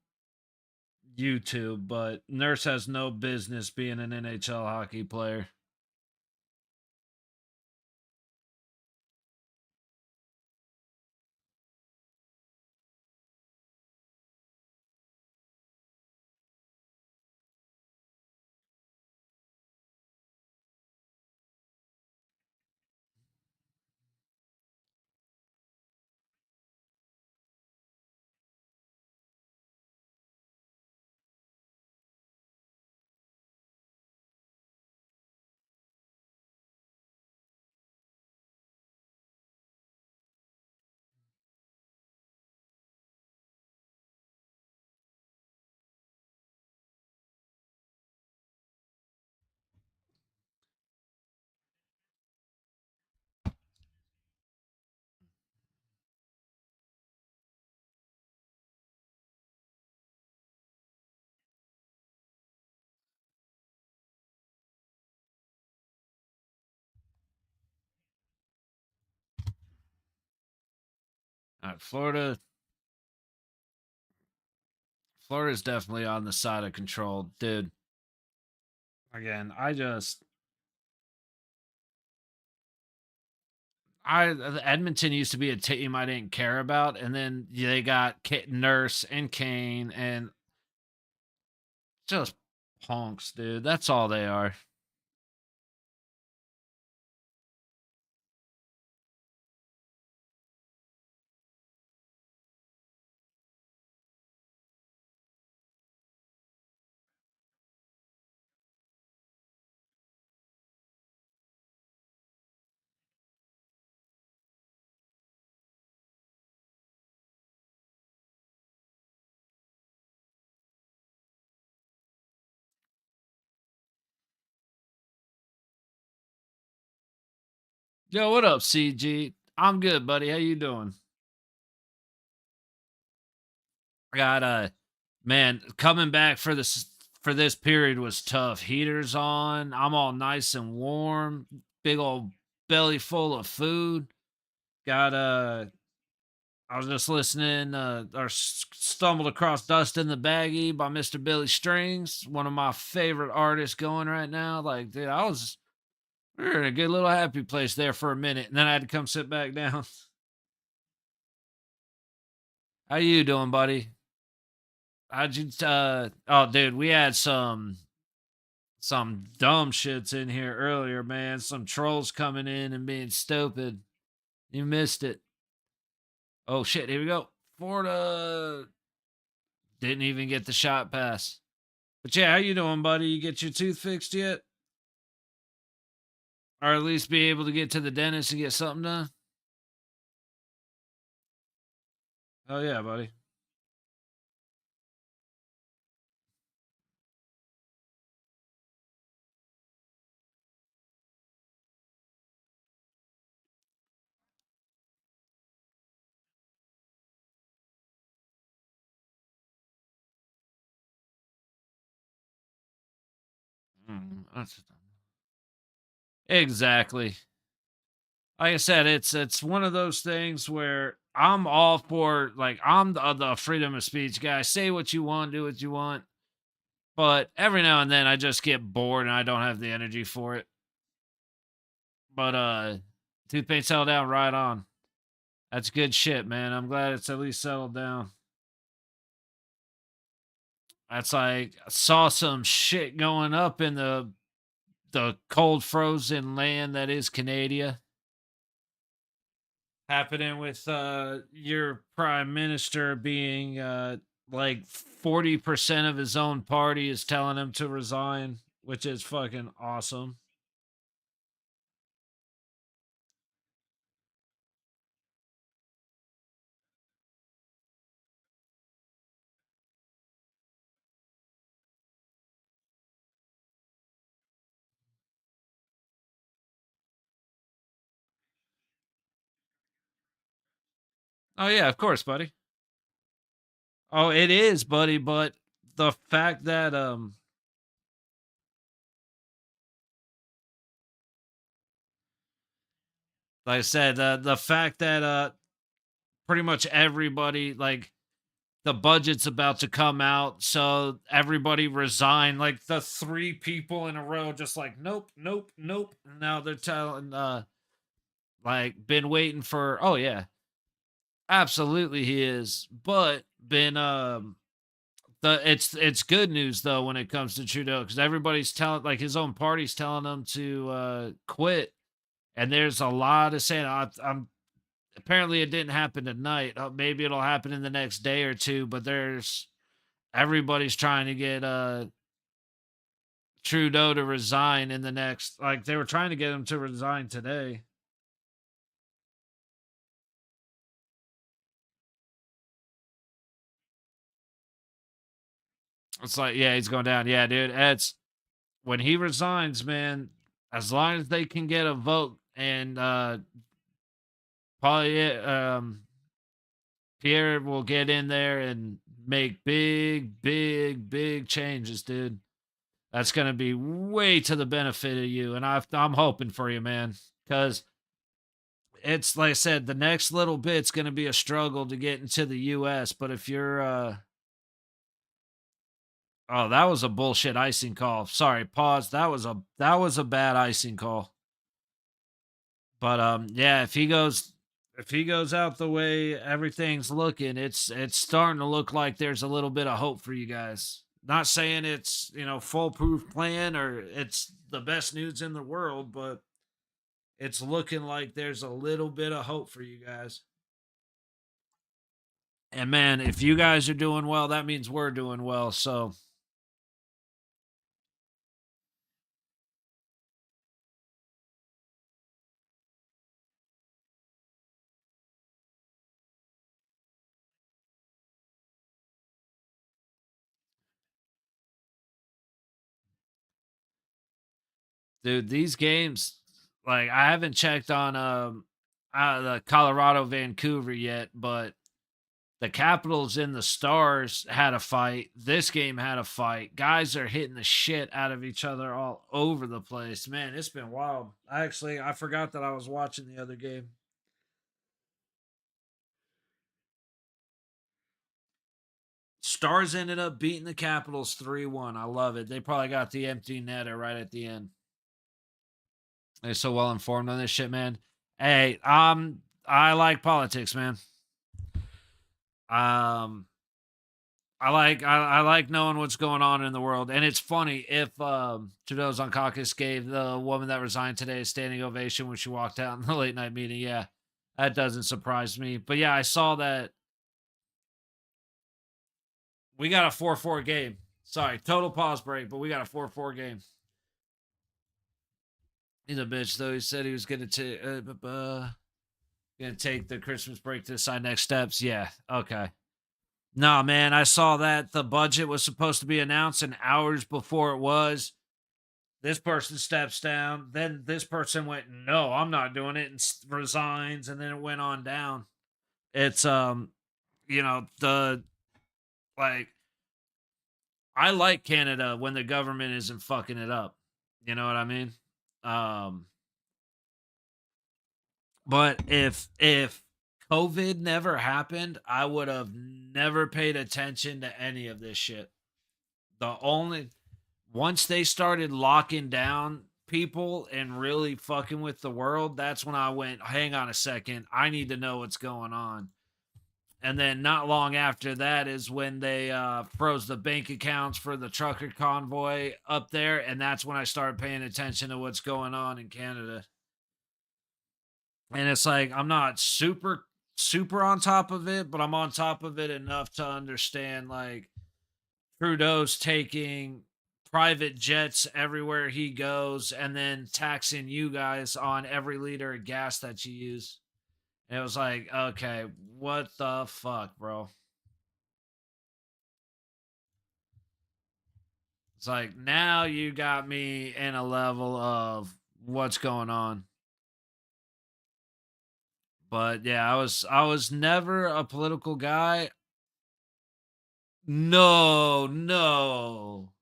YouTube. But Nurse has no business being an NHL hockey player. All right, Florida's definitely on the side of control, dude. Again, Edmonton used to be a team I didn't care about, and then they got Nurse and Kane, and just punks, dude. That's all they are. Yo, what up, CG? I'm good, buddy. How you doing? I got man, coming back for this period was tough. Heaters on. I'm all nice and warm. Big old belly full of food. Got I was just listening or stumbled across Dust in the Baggie by Mr. Billy Strings, one of my favorite artists going right now. Like, dude, we were in a good little happy place there for a minute, and then I had to come sit back down. How you doing, buddy? How'd you oh dude, we had some dumb shits in here earlier, man. Some trolls coming in and being stupid. You missed it. Oh shit, here we go. Florida didn't even get the shot pass. But yeah, how you doing, buddy? You get your tooth fixed yet? Or at least be able to get to the dentist and get something done? Oh yeah, buddy. That's exactly. Like I said, it's one of those things where I'm all for, like, I'm the freedom of speech guy. Say what you want, do what you want. But every now and then I just get bored and I don't have the energy for it. But toothpaste settled down right on. That's good shit, man. I'm glad it's at least settled down. That's like I saw some shit going up in the cold frozen land that is Canada. Happening with your prime minister being like 40% of his own party is telling him to resign, which is fucking awesome. Oh yeah, of course, buddy. Oh, it is, buddy, but the fact that like I said, the fact that pretty much everybody, like, the budget's about to come out, so everybody resigned. Like the three people in a row, just like nope, nope, nope. Now they're telling, like, been waiting for. Oh yeah, absolutely he is, but been the it's good news though when it comes to Trudeau because everybody's telling, like, his own party's telling him to quit, and there's a lot of saying I'm apparently it didn't happen tonight. Maybe it'll happen in the next day or two, but there's everybody's trying to get Trudeau to resign in the next, like, they were trying to get him to resign today. It's like, yeah, he's going down. Yeah, dude. It's when he resigns, man, as long as they can get a vote and probably Pierre will get in there and make big, big, big changes, dude. That's gonna be way to the benefit of you, and I'm hoping for you, man, because it's like I said, the next little bit's gonna be a struggle to get into the U.S. But if you're, oh, that was a bullshit icing call. Sorry, pause. That was a bad icing call. But yeah, if he goes out the way everything's looking, it's starting to look like there's a little bit of hope for you guys. Not saying it's, foolproof plan or it's the best news in the world, but it's looking like there's a little bit of hope for you guys. And man, if you guys are doing well, that means we're doing well. So, dude, these games, like, I haven't checked on the Colorado Vancouver yet, but the Capitals and the Stars had a fight. This game had a fight. Guys are hitting the shit out of each other all over the place. Man, it's been wild. I forgot that I was watching the other game. Stars ended up beating the Capitals 3-1. I love it. They probably got the empty netter right at the end. They're so well informed on this shit, man. Hey, I like politics, man. Um, I like knowing what's going on in the world, and it's funny if Trudeau's on caucus gave the woman that resigned today a standing ovation when she walked out in the late night meeting. Yeah, that doesn't surprise me. But yeah, I saw that we got a 4-4 game. Sorry, total pause break, but we got a 4-4 game. He's a bitch though. He said he was gonna take the Christmas break to decide next steps. Yeah, okay. No, man, I saw that the budget was supposed to be announced, and hours before it was, this person steps down. Then this person went, "No, I'm not doing it," and resigns, and then it went on down. It's the like I like Canada when the government isn't fucking it up. You know what I mean? Um, but if COVID never happened, I would have never paid attention to any of this shit. The only Once they started locking down people and really fucking with the world, that's when I went, hang on a second, I need to know what's going on. And then not long after that is when they froze the bank accounts for the trucker convoy up there. And that's when I started paying attention to what's going on in Canada. And it's like, I'm not super super on top of it, but I'm on top of it enough to understand like Trudeau's taking private jets everywhere he goes and then taxing you guys on every liter of gas that you use. And it was like, okay, what the fuck, bro? It's like now you got me in a level of what's going on. But yeah, I was never a political guy. No, no.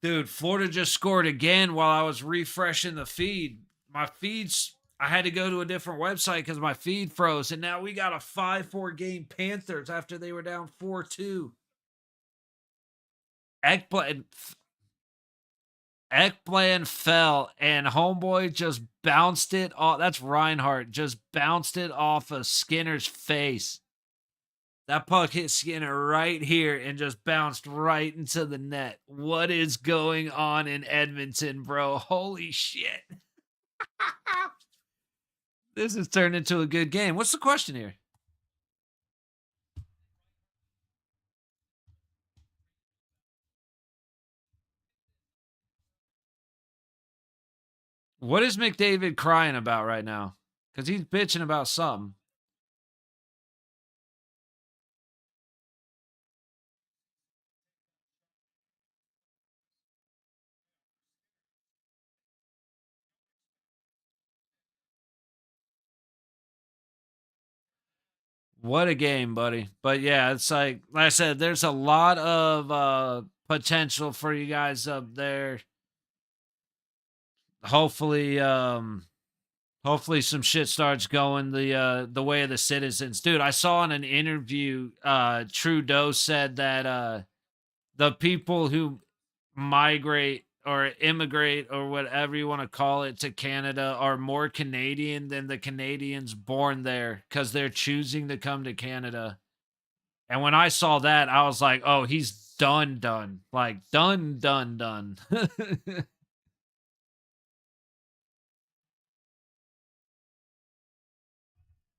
Dude, Florida just scored again while I was refreshing the feed. My feeds, I had to go to a different website because my feed froze. And now we got a 5-4 game Panthers after they were down 4-2. Ekblad, Ekblad fell and Homeboy just bounced it off. That's Reinhardt. Just bounced it off of Skinner's face. That puck hit Skinner right here and just bounced right into the net. What is going on in Edmonton, bro? Holy shit. This has turned into a good game. What's the question here? What is McDavid crying about right now? Because he's bitching about something. What a game, buddy. But yeah, it's like I said, there's a lot of potential for you guys up there. Hopefully, hopefully some shit starts going the way of the citizens. Dude, I saw in an interview Trudeau said that the people who migrate or immigrate or whatever you want to call it to Canada are more Canadian than the Canadians born there cuz they're choosing to come to Canada. And when I saw that, I was like, "Oh, he's done. Like done."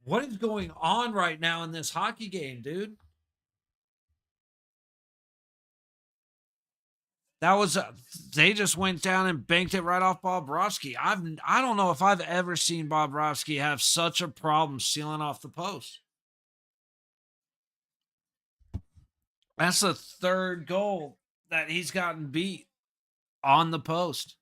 What is going on right now in this hockey game, dude? That was they just went down and banked it right off Bobrovsky. I don't know if I've ever seen Bobrovsky have such a problem sealing off the post. That's the third goal that he's gotten beat on the post.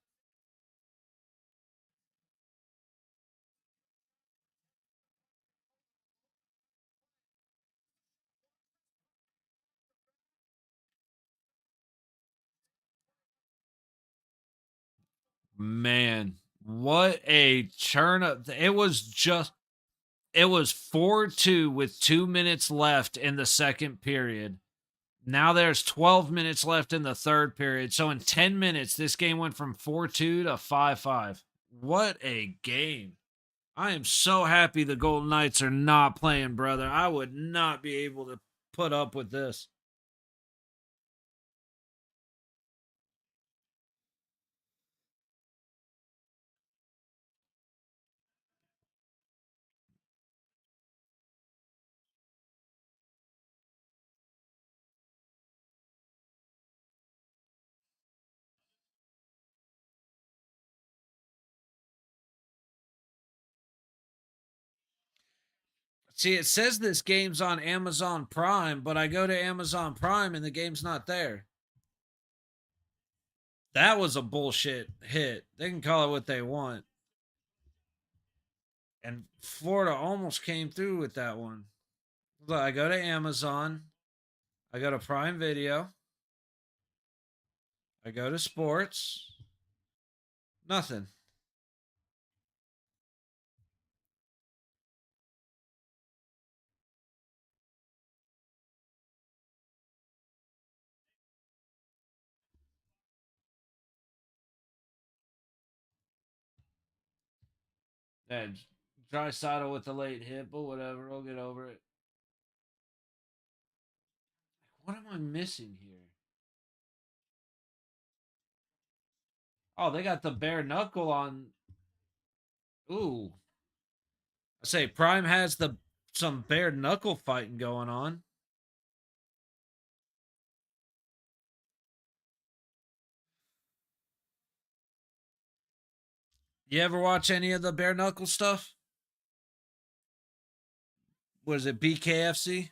Man, what a churn up. It was 4-2 with 2 minutes left in the second period. Now there's 12 minutes left in the third period. So in 10 minutes, this game went from 4-2 to 5-5. What a game. I am so happy the Golden Knights are not playing, brother. I would not be able to put up with this. See, it says this game's on Amazon Prime, but I go to Amazon Prime and the game's not there. That was a bullshit hit. They can call it what they want. And Florida almost came through with that one. Look, I go to Amazon, I go to Prime Video, I go to sports, nothing. And Dry Saddle with the late hit, but whatever, I'll get over it. What am I missing here? Oh, they got the bare knuckle on. Ooh, I say Prime has the some bare knuckle fighting going on. You ever watch any of the bare knuckle stuff? Was it BKFC?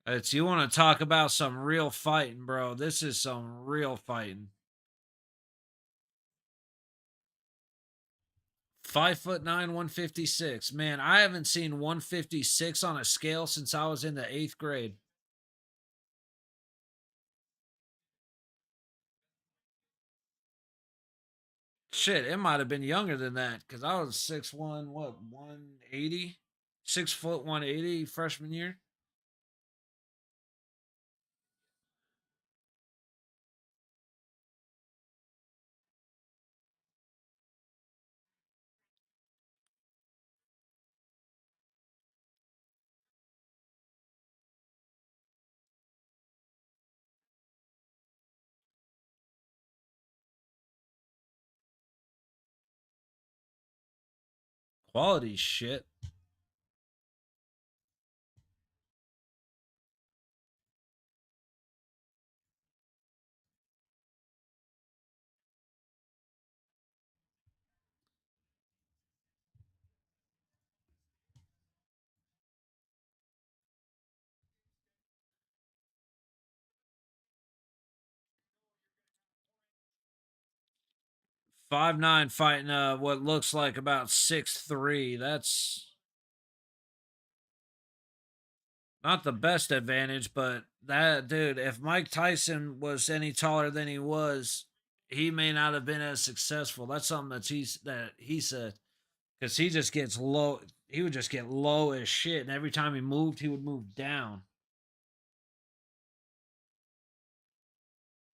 It's you want to talk about some real fighting, bro. This is some real fighting. 5'9", 156. Man, I haven't seen 156 on a scale since I was in the eighth grade. Shit, it might have been younger than that because I was 6'1", what, 180? 6 foot 180 freshman year. Quality shit. Five nine fighting what looks like about 6'3". That's not the best advantage, but that dude, if Mike Tyson was any taller than he was, he may not have been as successful. That's something that he said because he just gets low. He would just get low as shit, and every time he moved, he would move down.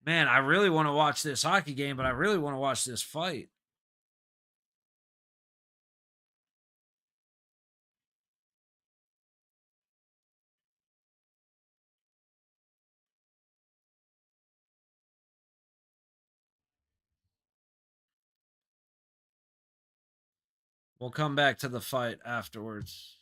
Man, I really want to watch this hockey game, but I really want to watch this fight. We'll come back to the fight afterwards.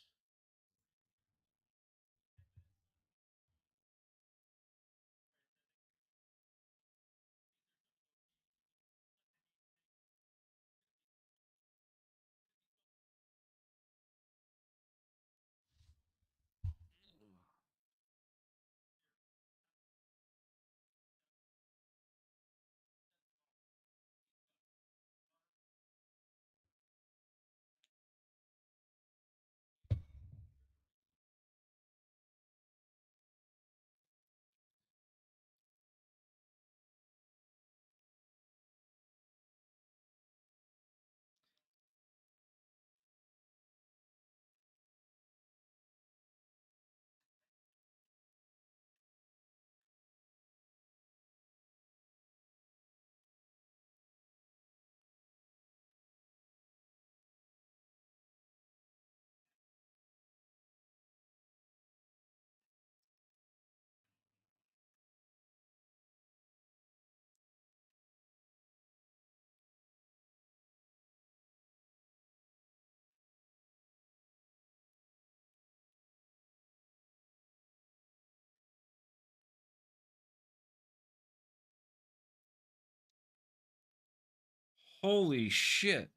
'Holy shit!'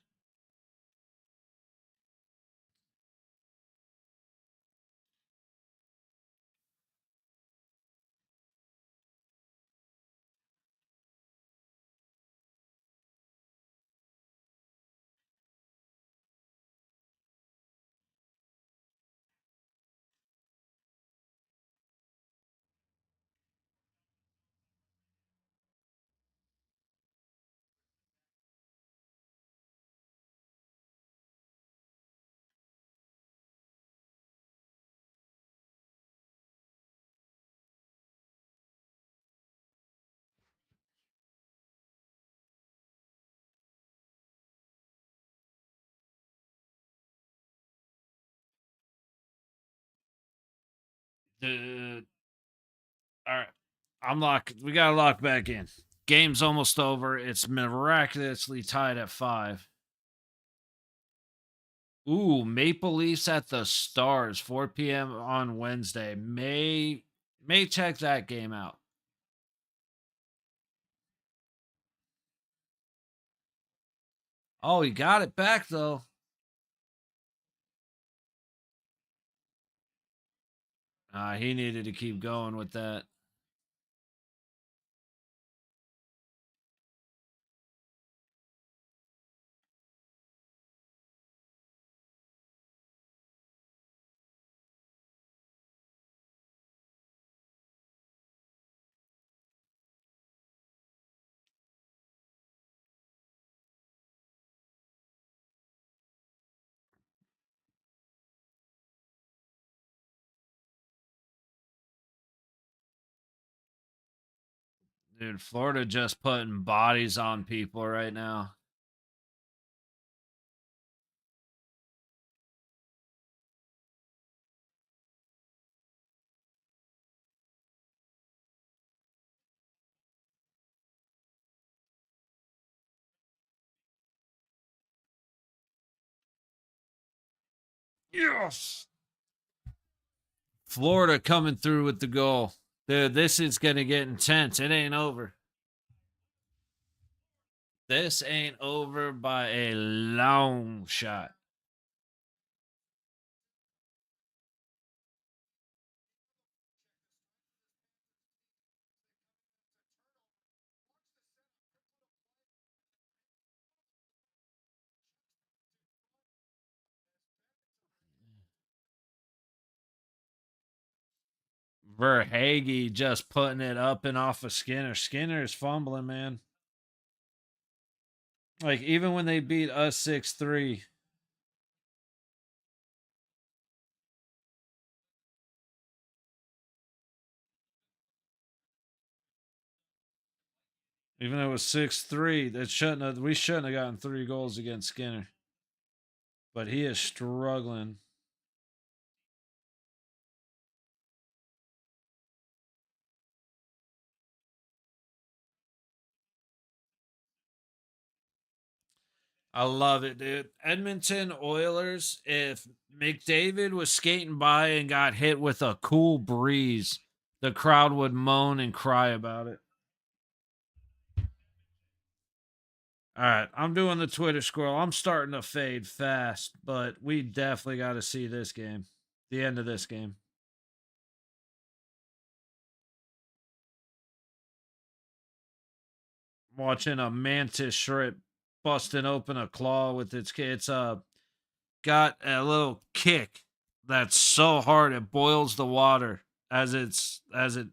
Dude, all right. We gotta lock back in. Game's almost over. It's miraculously tied at 5. Ooh, Maple Leafs at the Stars, 4 p.m. on Wednesday. May check that game out. Oh, he got it back though. He needed to keep going with that. Dude, Florida just putting bodies on people right now. Yes. Florida coming through with the goal. Dude, this is going to get intense. It ain't over. This ain't over by a long shot. Verhage just putting it up and off of Skinner. Skinner is fumbling, man. Like, even when they beat us 6-3, even though it was 6-3, we shouldn't have gotten 3 goals against Skinner. But he is struggling. I love it, dude. Edmonton Oilers, if McDavid was skating by and got hit with a cool breeze, the crowd would moan and cry about it. All right, I'm doing the Twitter scroll. I'm starting to fade fast, but we definitely got to see this game, the end of this game. Watching a mantis shrimp busting open a claw with it's got a little kick that's so hard it boils the water as it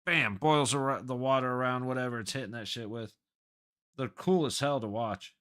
bam boils the water around whatever it's hitting that shit with. They're cool as hell to watch.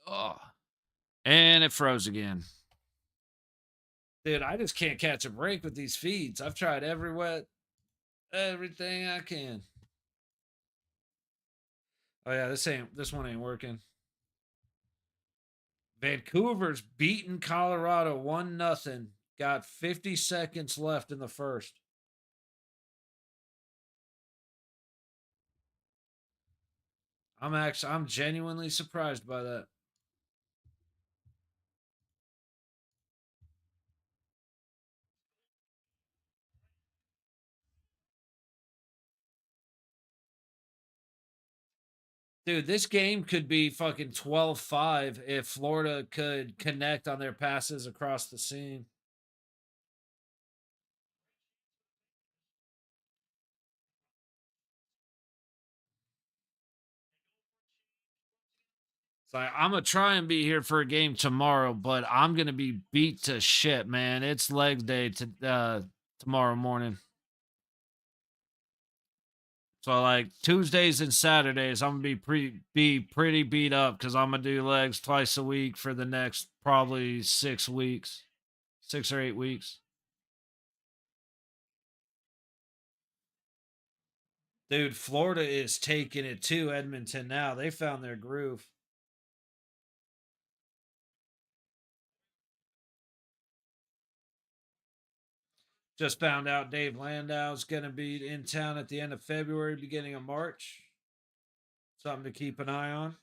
Oh, and it froze again. Dude, I just can't catch a break with these feeds. I've tried everything I can. Oh yeah, this one ain't working. Vancouver's beating Colorado 1-0. Got 50 seconds left in the first. I'm genuinely surprised by that. Dude, this game could be fucking 12-5 if Florida could connect on their passes across the seam. It's like I'm gonna try and be here for a game tomorrow, but I'm gonna be beat to shit, man. It's leg day to tomorrow morning. So like Tuesdays and Saturdays, I'm gonna be pretty beat up because I'm gonna do legs twice a week for the next probably 6 weeks, 6 or 8 weeks. Dude, Florida is taking it to Edmonton now. They found their groove. Just found out Dave Landau's going to be in town at the end of February, beginning of March. Something to keep an eye on.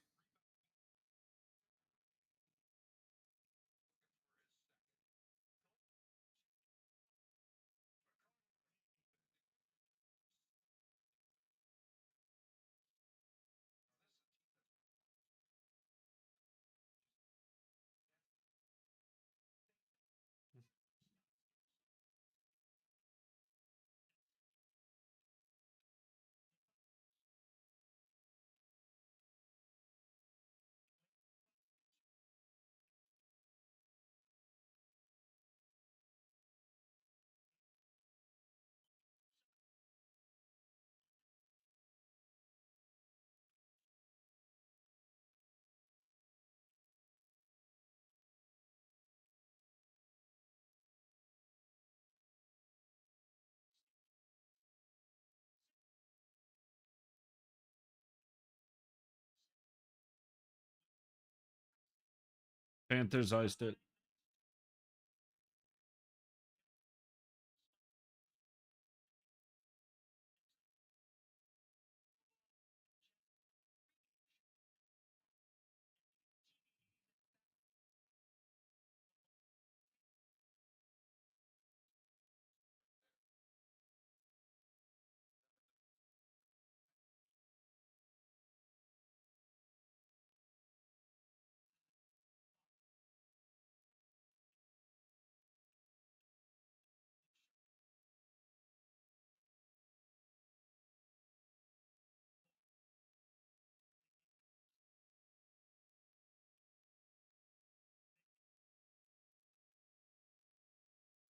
Panthers iced it.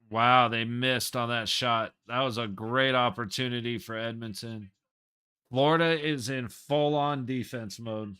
Wow, they missed on that shot. That was a great opportunity for Edmonton. Florida is in full on defense mode.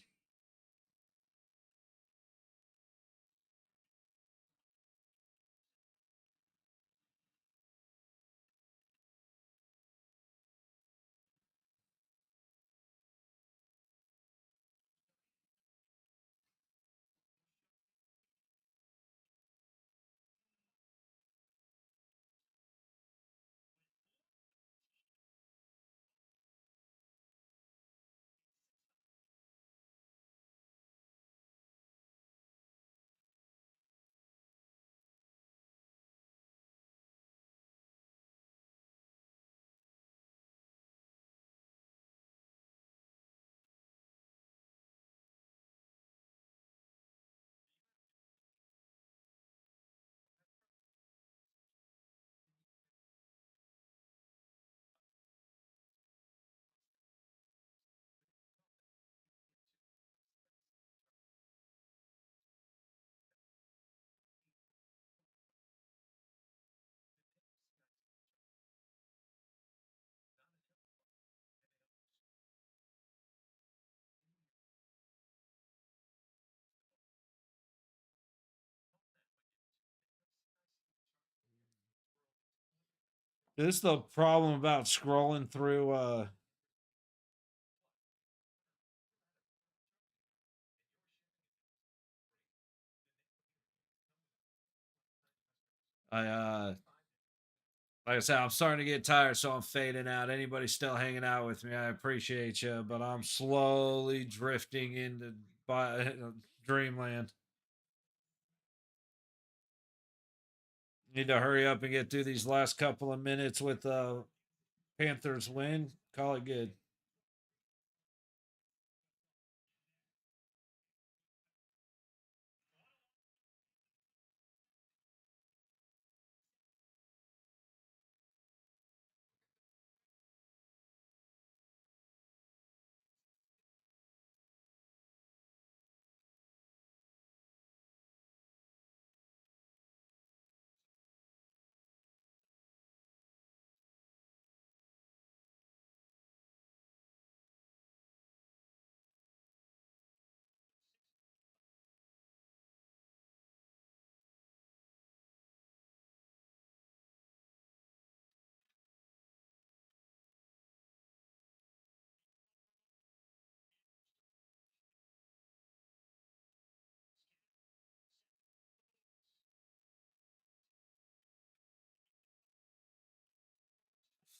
This is the problem about scrolling through I like I said, I'm starting to get tired, so I'm fading out. Anybody still hanging out with me, I appreciate you, but I'm slowly drifting into dreamland. Need to hurry up and get through these last couple of minutes with Panthers win. Call it good.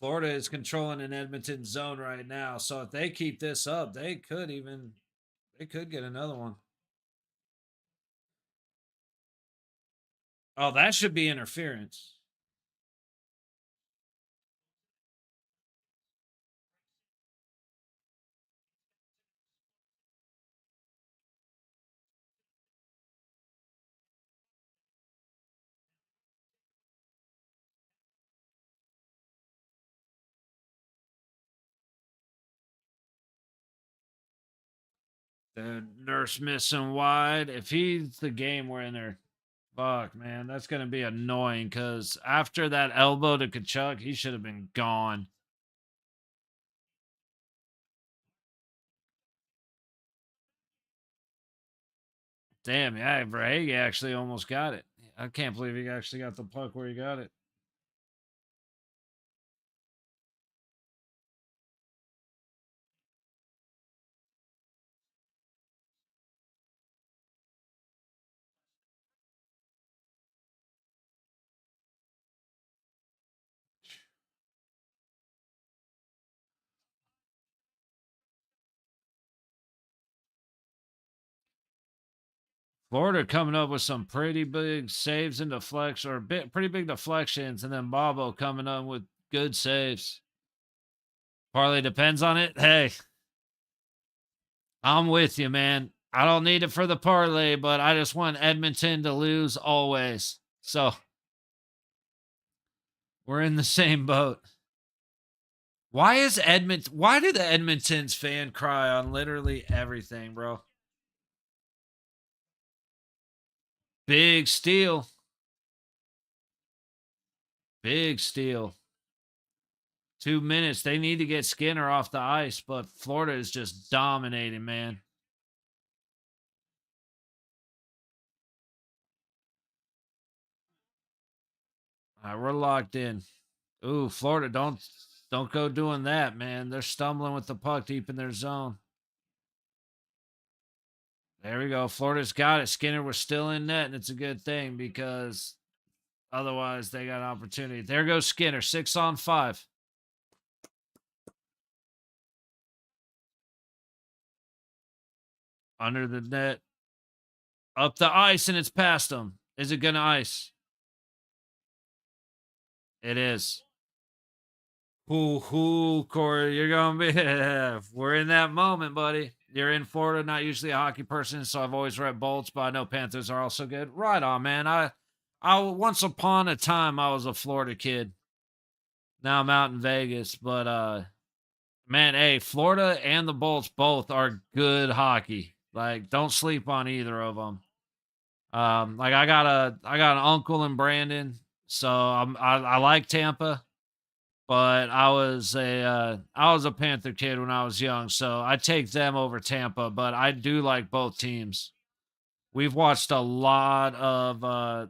Florida is controlling an Edmonton zone right now, so if they keep this up, they could get another one. Oh, that should be interference. The nurse missing wide. If he's the game winner, fuck, man, that's gonna be annoying. Because after that elbow to Kachuk, he should have been gone. Damn, yeah, Verhage actually almost got it. I can't believe he actually got the puck where he got it. Florida coming up with some pretty big saves and deflections, or pretty big deflections, and then Bobo coming up with good saves. Parlay depends on it. Hey, I'm with you, man. I don't need it for the parlay, but I just want Edmonton to lose always. So we're in the same boat. Why do the Edmonton's fan cry on literally everything, bro? Big steal. Big steal. 2 minutes. They need to get Skinner off the ice, but Florida is just dominating, man. All right, we're locked in. Ooh, Florida, don't go doing that, man. They're stumbling with the puck deep in their zone. There we go. Florida's got it. Skinner was still in net, and it's a good thing because otherwise they got an opportunity. There goes Skinner, 6-on-5. Under the net. Up the ice, and it's past him. Is it going to ice? It is. Hoo, Corey, you're going to be. We're in that moment, buddy. You're in Florida, not usually a hockey person, so I've always read Bolts, but I know Panthers are also good. Right on, man. I once upon a time I was a Florida kid. Now I'm out in Vegas, but man, hey, Florida and the Bolts both are good hockey. Like, don't sleep on either of them. Like I got an uncle in Brandon, so I like Tampa, but I was a Panther kid when I was young, so I take them over Tampa. But I do like both teams. We've watched a lot of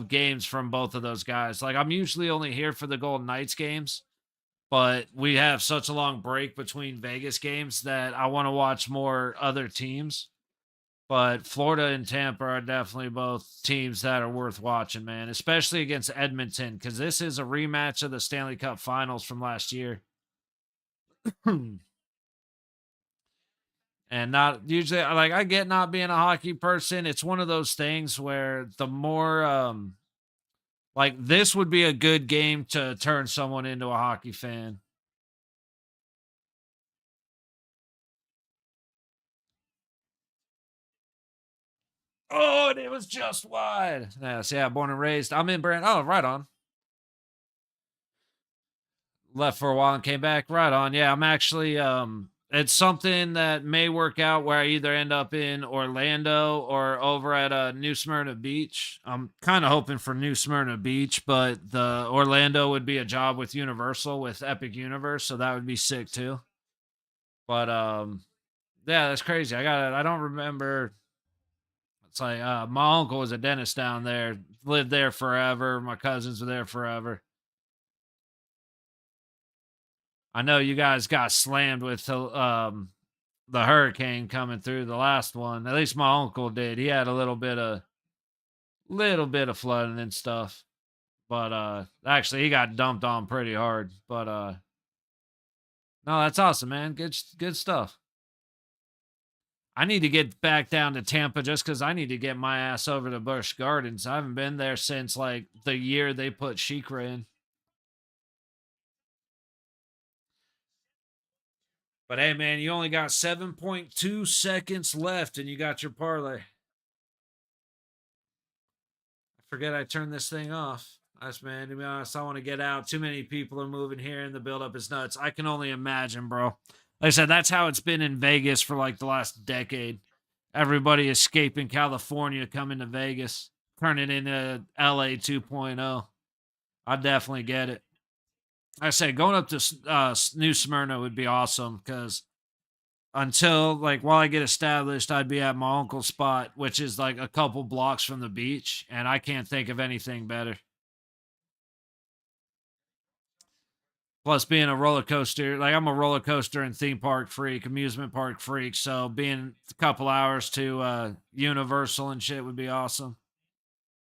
games from both of those guys. Like, I'm usually only here for the Golden Knights games, but we have such a long break between Vegas games that I want to watch more other teams. But Florida and Tampa are definitely both teams that are worth watching, man, especially against Edmonton, because this is a rematch of the Stanley Cup finals from last year. And not usually, like, I get not being a hockey person. It's one of those things where the more, like, this would be a good game to turn someone into a hockey fan. Oh, and it was just wide. Yes, yeah, born and raised. I'm in Brand. Oh, right on. Left for a while and came back. Right on. Yeah, I'm actually it's something that may work out where I either end up in Orlando or over at New Smyrna Beach. I'm kind of hoping for New Smyrna Beach, but the Orlando would be a job with Universal with Epic Universe, so that would be sick too. But yeah, that's crazy. I don't remember. It's like my uncle was a dentist down there, lived there forever. My cousins were there forever. I know you guys got slammed with the hurricane coming through the last one. At least my uncle did. He had a little bit of flooding and stuff. But actually he got dumped on pretty hard. But no, that's awesome, man. Good stuff. I need to get back down to Tampa just because I need to get my ass over to Busch Gardens. I haven't been there since like the year they put Sheikra in. But hey, man, you only got 7.2 seconds left and you got your parlay. I forget I turned this thing off. That's man, to be honest, I want to get out. Too many people are moving here and the buildup is nuts. I can only imagine, bro. Like I said, that's how it's been in Vegas for like the last decade. Everybody escaping California, coming to Vegas, turning into LA 2.0. I definitely get it. I say going up to New Smyrna would be awesome because until like while I get established, I'd be at my uncle's spot, which is like a couple blocks from the beach, and I can't think of anything better. Plus, being a roller coaster, like I'm a roller coaster and theme park freak, amusement park freak. So being a couple hours to Universal and shit would be awesome.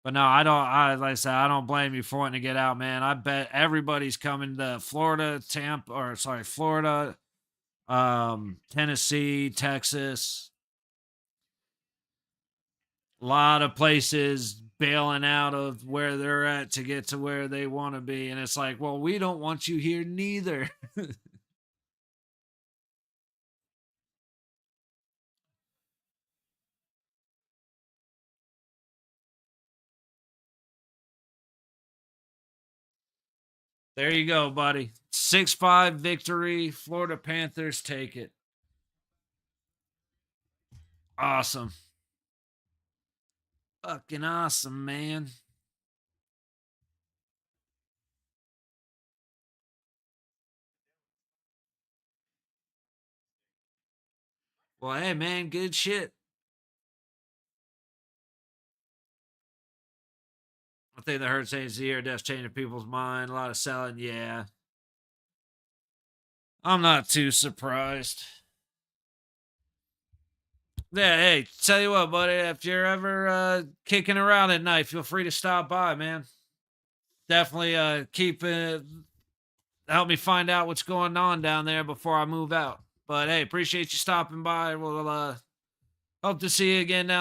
But no, I don't. Like I said, I don't blame you for wanting to get out, man. I bet everybody's coming to Florida, Tampa, or sorry, Florida, Tennessee, Texas. A lot of places bailing out of where they're at to get to where they want to be, and it's like, well, we don't want you here neither. There you go, buddy. 6-5 victory. Florida Panthers take it. Awesome. Fucking awesome, man. Well, hey, man, good shit. I think the hurt saying zero deaths changing people's mind. A lot of selling. Yeah. I'm not too surprised. Yeah, hey, tell you what, buddy, if you're ever kicking around at night, feel free to stop by, man. Definitely keep help me find out what's going on down there before I move out. But hey, appreciate you stopping by. We'll hope to see you again down